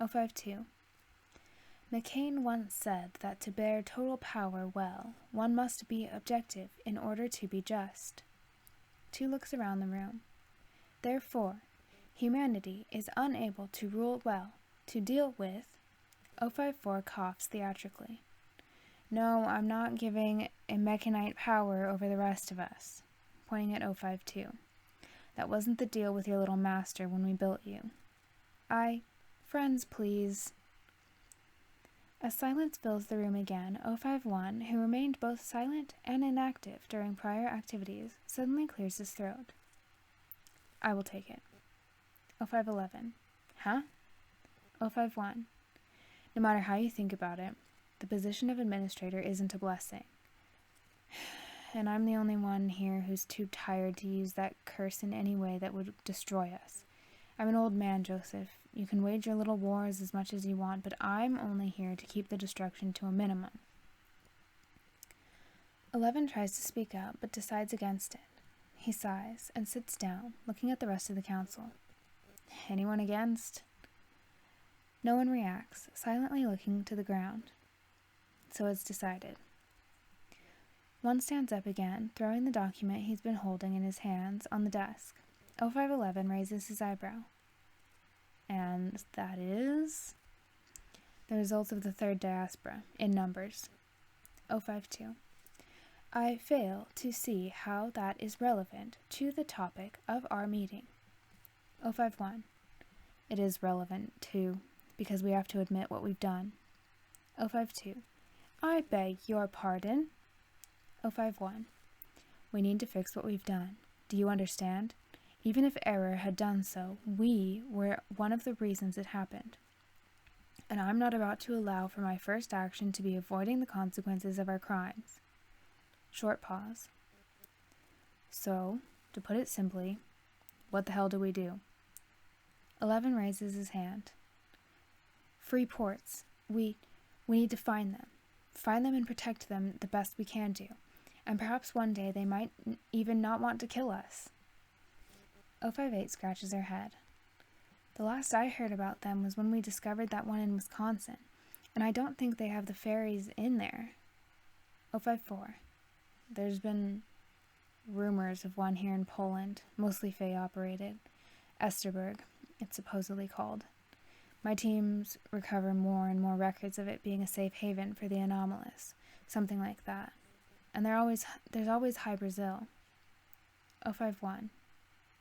O52. McCain once said that to bear total power well, one must be objective in order to be just. 2 looks around the room. Therefore, humanity is unable to rule well, to deal with... 054 coughs theatrically. No, I'm not giving a mechanite power over the rest of us. Pointing at 052. That wasn't the deal with your little master when we built you. Friends, please. As silence fills the room again, 051, who remained both silent and inactive during prior activities, suddenly clears his throat. I will take it. 0511. Huh? 051. No matter how you think about it, the position of administrator isn't a blessing. And I'm the only one here who's too tired to use that curse in any way that would destroy us. I'm an old man, Joseph. You can wage your little wars as much as you want, but I'm only here to keep the destruction to a minimum. 11 tries to speak out, but decides against it. He sighs and sits down, looking at the rest of the council. Anyone against? No one reacts, silently looking to the ground. So it's decided. One stands up again, throwing the document he's been holding in his hands on the desk. 0511 raises his eyebrow. And that is... the results of the third diaspora, in numbers. 052. I fail to see how that is relevant to the topic of our meeting. 051. It is relevant, too, because we have to admit what we've done. 052. I beg your pardon. 051. We need to fix what we've done. Do you understand? Even if error had done so, we were one of the reasons it happened. And I'm not about to allow for my first action to be avoiding the consequences of our crimes. Short pause. So, to put it simply, what the hell do we do? 11 raises his hand. Free ports. We need to find them. Find them and protect them the best we can do. And perhaps one day they might even not want to kill us. 058 scratches her head. The last I heard about them was when we discovered that one in Wisconsin, and I don't think they have the ferries in there. 054. There's been rumors of one here in Poland, mostly Fae-operated. Esterberg, it's supposedly called. My teams recover more and more records of it being a safe haven for the anomalous, something like that. And there's always High Brazil. 051.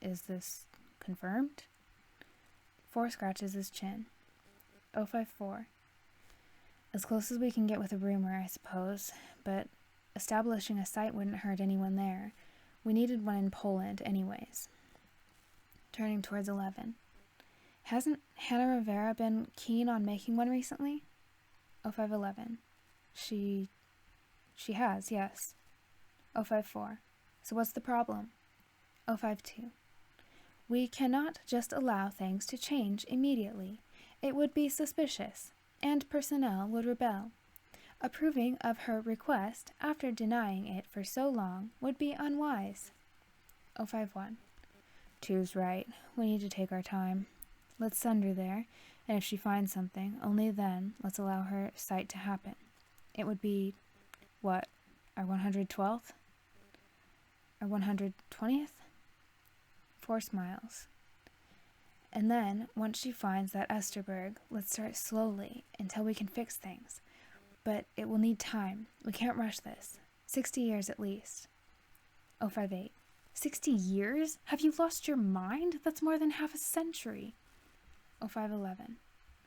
Is this confirmed? 4 scratches his chin. 054. As close as we can get with a rumor, I suppose, but establishing a site wouldn't hurt anyone there. We needed one in Poland anyways. Turning towards 11. Hasn't Hannah Rivera been keen on making one recently? 0511. She has, yes. 054. So what's the problem? 052. We cannot just allow things to change immediately. It would be suspicious, and personnel would rebel. Approving of her request after denying it for so long would be unwise. 051. Two's right. We need to take our time. Let's send her there, and if she finds something, only then let's allow her sight to happen. It would be, what, our 112th? Our 120th? 4 smiles. And then, once she finds that Esterberg, let's start slowly until we can fix things. But it will need time. We can't rush this. 60 years at least. 058. 60 years? Have you lost your mind? That's more than half a century. 0511.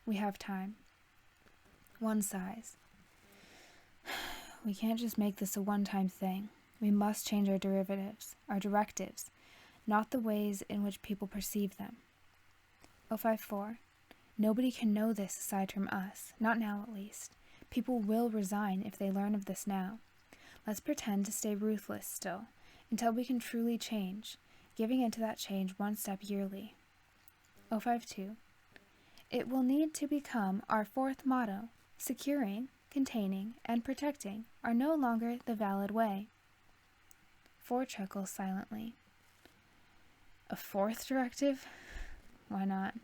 We have time. One sighs. We can't just make this a one-time thing. We must change our directives, not the ways in which people perceive them. 054. Nobody can know this aside from us, not now at least. People will resign if they learn of this now. Let's pretend to stay ruthless still, until we can truly change, giving into that change one step yearly. 052. It will need to become our 4th motto. Securing, containing, and protecting are no longer the valid way. 4 chuckles silently. A 4th directive? Why not?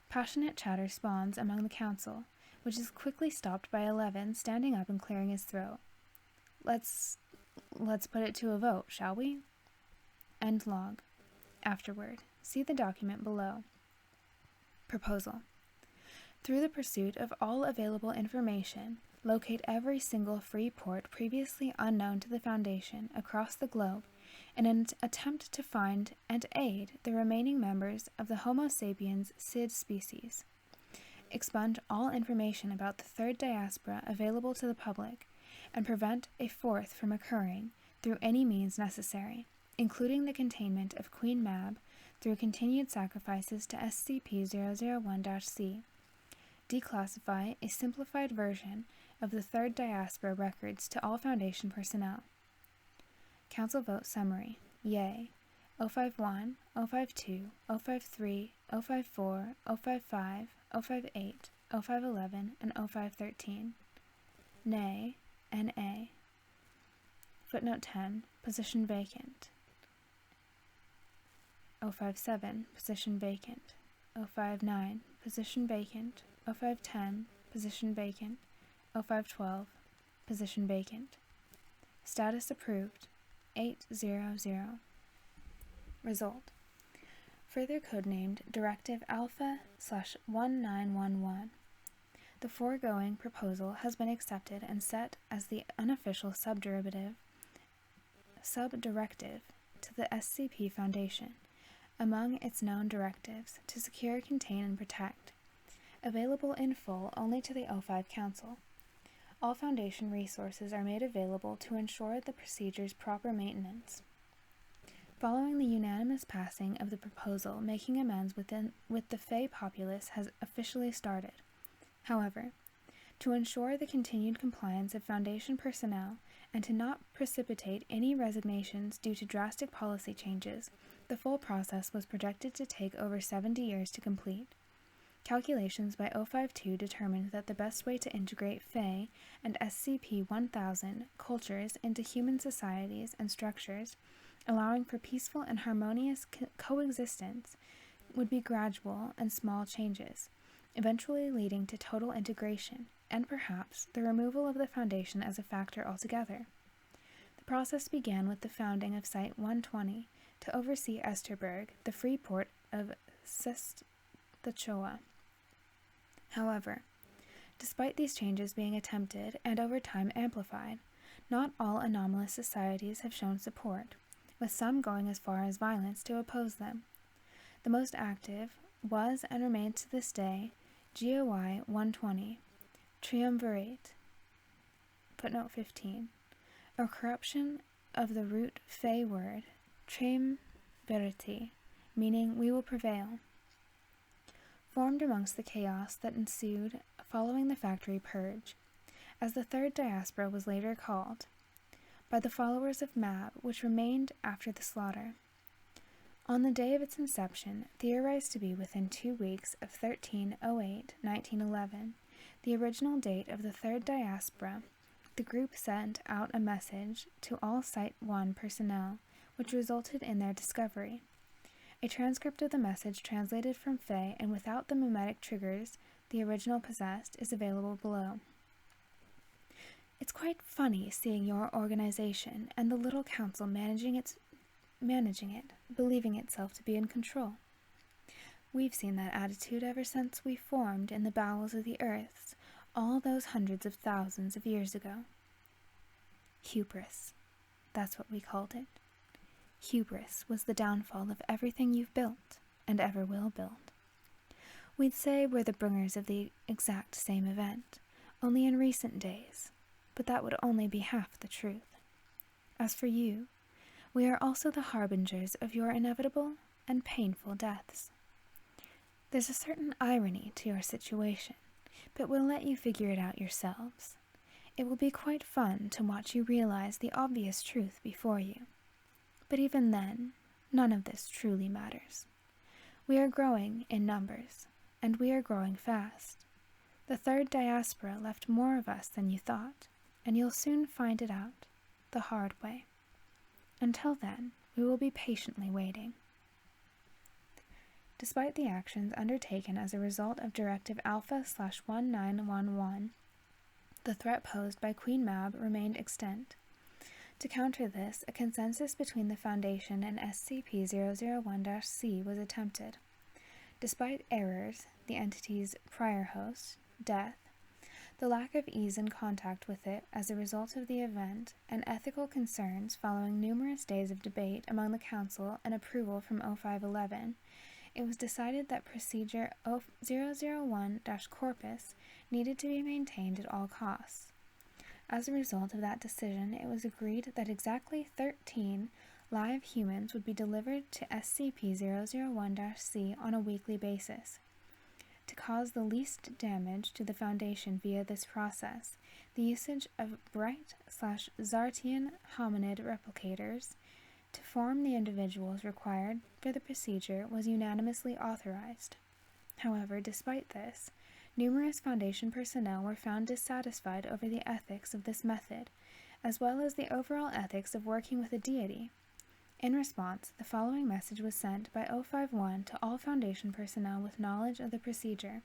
Passionate chatter spawns among the council, which is quickly stopped by 11 standing up and clearing his throat. Let's put it to a vote, shall we? End log. Afterward, see the document below. Proposal. Through the pursuit of all available information, locate every single free port previously unknown to the Foundation across the globe in an attempt to find and aid the remaining members of the Homo sapiens SID species. Expunge all information about the third diaspora available to the public and prevent a fourth from occurring through any means necessary, including the containment of Queen Mab through continued sacrifices to SCP-001-C. Declassify a simplified version of the third diaspora records to all Foundation personnel. Council vote summary. Yay. 051, 052, 053, 054, 055, 058, 0511, and 0513. Nay. NA. Footnote 10. Position vacant. 057. Position vacant. 059. Position vacant. 0510. Position vacant. 0512. Position vacant. Status approved. 800. Result. Further codenamed Directive Alpha/1911. The foregoing proposal has been accepted and set as the unofficial subdirective to the SCP Foundation among its known directives to secure, contain, and protect. Available in full only to the O5 Council. All Foundation resources are made available to ensure the procedure's proper maintenance. Following the unanimous passing of the proposal, making amends with the Fey populace has officially started. However, to ensure the continued compliance of Foundation personnel and to not precipitate any resignations due to drastic policy changes, the full process was projected to take over 70 years to complete. Calculations by 052 determined that the best way to integrate Fey and SCP-1000 cultures into human societies and structures, allowing for peaceful and harmonious coexistence, would be gradual and small changes, eventually leading to total integration, and perhaps the removal of the Foundation as a factor altogether. The process began with the founding of Site-120 to oversee Esterberg, the free port of Sesthachoa. However, despite these changes being attempted and over time amplified, not all anomalous societies have shown support, with some going as far as violence to oppose them. The most active was and remains to this day GOI 120, Triumvirate. Footnote 15. A corruption of the root Fey word, Triumvirate, meaning we will prevail, formed amongst the chaos that ensued following the factory purge, as the third diaspora was later called, by the followers of Mab, which remained after the slaughter. On the day of its inception, theorized to be within 2 weeks of 13/08/1911, the original date of the third diaspora, the group sent out a message to all Site-1 personnel, which resulted in their discovery. A transcript of the message translated from Fey and without the mimetic triggers the original possessed is available below. It's quite funny seeing your organization and the little council managing it, believing itself to be in control. We've seen that attitude ever since we formed in the bowels of the earth all those hundreds of thousands of years ago. Hubris. That's what we called it. Hubris was the downfall of everything you've built and ever will build. We'd say we're the bringers of the exact same event, only in recent days, but that would only be half the truth. As for you, we are also the harbingers of your inevitable and painful deaths. There's a certain irony to your situation, but we'll let you figure it out yourselves. It will be quite fun to watch you realize the obvious truth before you. But even then, none of this truly matters. We are growing in numbers, and we are growing fast. The third diaspora left more of us than you thought, and you'll soon find it out, the hard way. Until then, we will be patiently waiting. Despite the actions undertaken as a result of Directive Alpha/1911, the threat posed by Queen Mab remained extant. To counter this, a consensus between the Foundation and SCP-001-C was attempted. Despite errors, the entity's prior host, death, the lack of ease in contact with it as a result of the event, and ethical concerns following numerous days of debate among the Council and approval from O511, it was decided that Procedure 001-Corpus needed to be maintained at all costs. As a result of that decision, it was agreed that exactly 13 live humans would be delivered to SCP-001-C on a weekly basis. To cause the least damage to the Foundation via this process, the usage of Bright/Zartian hominid replicators to form the individuals required for the procedure was unanimously authorized. However, despite this, numerous Foundation personnel were found dissatisfied over the ethics of this method, as well as the overall ethics of working with a deity. In response, the following message was sent by O51 to all Foundation personnel with knowledge of the procedure.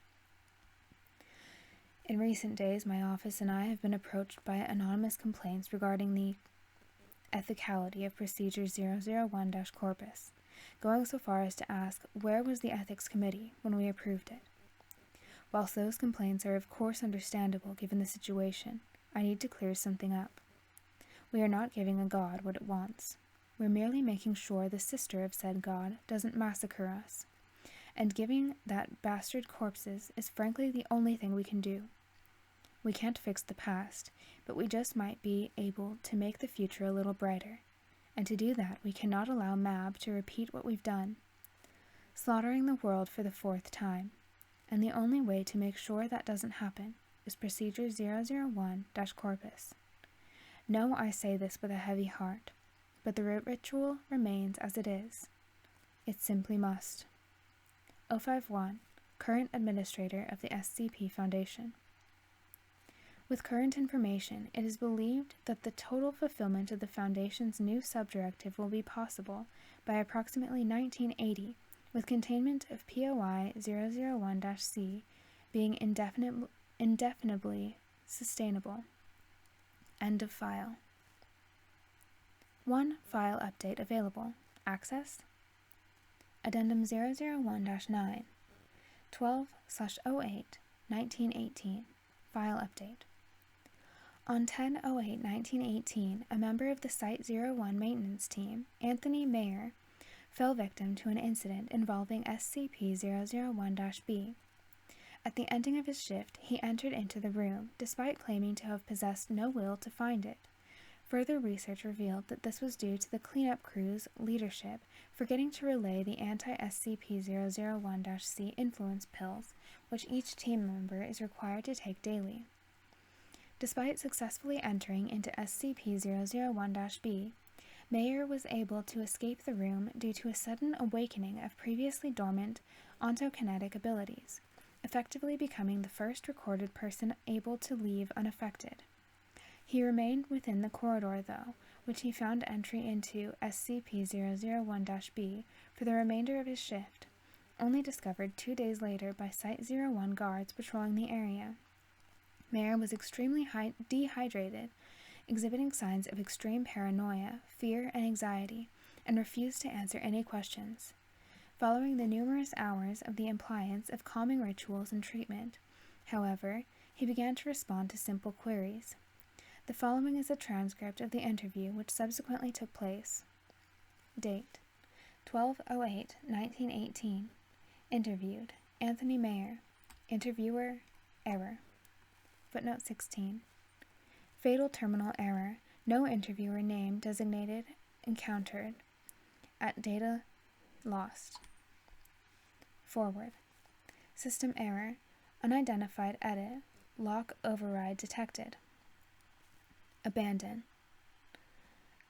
In recent days, my office and I have been approached by anonymous complaints regarding the ethicality of Procedure 001-Corpus, going so far as to ask where was the Ethics Committee when we approved it. Whilst those complaints are of course understandable given the situation, I need to clear something up. We are not giving a god what it wants. We're merely making sure the sister of said god doesn't massacre us, and giving that bastard corpses is frankly the only thing we can do. We can't fix the past, but we just might be able to make the future a little brighter, and to do that we cannot allow Mab to repeat what we've done, slaughtering the world for the 4th time, and the only way to make sure that doesn't happen is Procedure 001-Corpus. No, I say this with a heavy heart, but the ritual remains as it is. It simply must. O51, current administrator of the SCP Foundation. With current information, it is believed that the total fulfillment of the Foundation's new subdirective will be possible by approximately 1980, with containment of POI 001-C being indefinitely sustainable. End of file. 1 file update available. Access. Addendum 001-9, 12/08/1918. File update. On 10/08/1918, a member of the Site-01 maintenance team, Anthony Mayer, fell victim to an incident involving SCP-001-B. At the ending of his shift, he entered into the room, despite claiming to have possessed no will to find it. Further research revealed that this was due to the cleanup crew's leadership forgetting to relay the anti-SCP-001-C influence pills, which each team member is required to take daily. Despite successfully entering into SCP-001-B, Mayer was able to escape the room due to a sudden awakening of previously dormant ontokinetic abilities, effectively becoming the first recorded person able to leave unaffected. He remained within the corridor, though, which he found entry into SCP-001-B for the remainder of his shift, only discovered 2 days later by Site-01 guards patrolling the area. Mayer was extremely dehydrated, exhibiting signs of extreme paranoia, fear, and anxiety, and refused to answer any questions. Following the numerous hours of the appliance of calming rituals and treatment, however, he began to respond to simple queries. The following is a transcript of the interview which subsequently took place. Date: 12/08/1918. Interviewed: Anthony Mayer. Interviewer: error. Footnote 16. Fatal terminal error. No interviewer name designated encountered. At data lost. Forward. System error. Unidentified edit. Lock override detected. Abandon.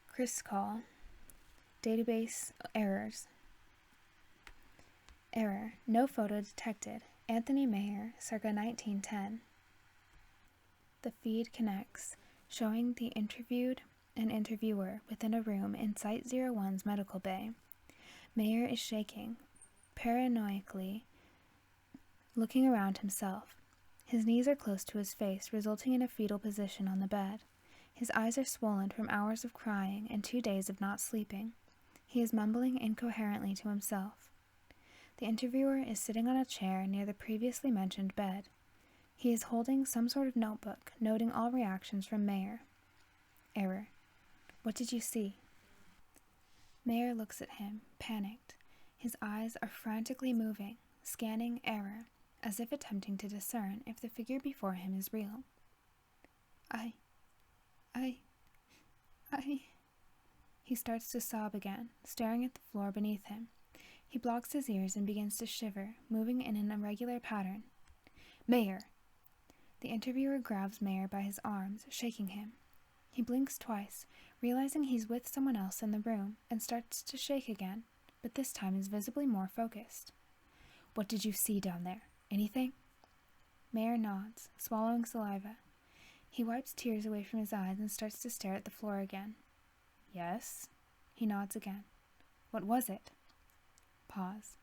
Chris call. Database errors. Error. No photo detected. Anthony Mayer, circa 1910. The feed connects, showing the interviewed and interviewer within a room in Site-01's medical bay. Mayer is shaking, paranoidally looking around himself. His knees are close to his face, resulting in a fetal position on the bed. His eyes are swollen from hours of crying and 2 days of not sleeping. He is mumbling incoherently to himself. The interviewer is sitting on a chair near the previously mentioned bed. He is holding some sort of notebook, noting all reactions from Mayer. Error. What did you see? Mayer looks at him, panicked. His eyes are frantically moving, scanning Error, as if attempting to discern if the figure before him is real. He starts to sob again, staring at the floor beneath him. He blocks his ears and begins to shiver, moving in an irregular pattern. Mayer! The interviewer grabs Mayer by his arms, shaking him. He blinks twice, realizing he's with someone else in the room, and starts to shake again, but this time is visibly more focused. What did you see down there? Anything? Mayer nods, swallowing saliva. He wipes tears away from his eyes and starts to stare at the floor again. Yes? He nods again. What was it? Pause.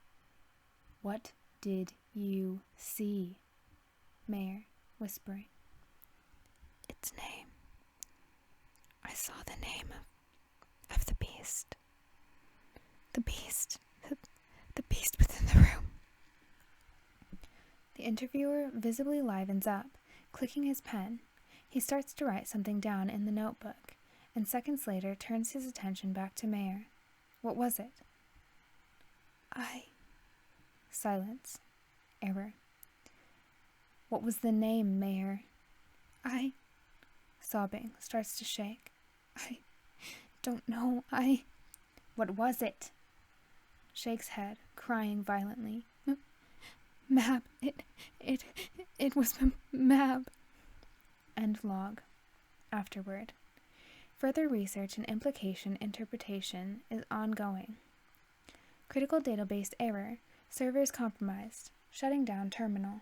What did you see? Mayer, whispering. Its name. I saw the name of the beast. The beast within the room. The interviewer visibly livens up, clicking his pen. He starts to write something down in the notebook, and seconds later turns his attention back to Mayer. What was it? Silence. Error. What was the name, Mayer? Sobbing, starts to shake. I don't know. What was it? Shakes head, crying violently. Mab. It was Mab. End log. Afterward. Further research and implication interpretation is ongoing. Critical database error. Servers compromised. Shutting down terminal.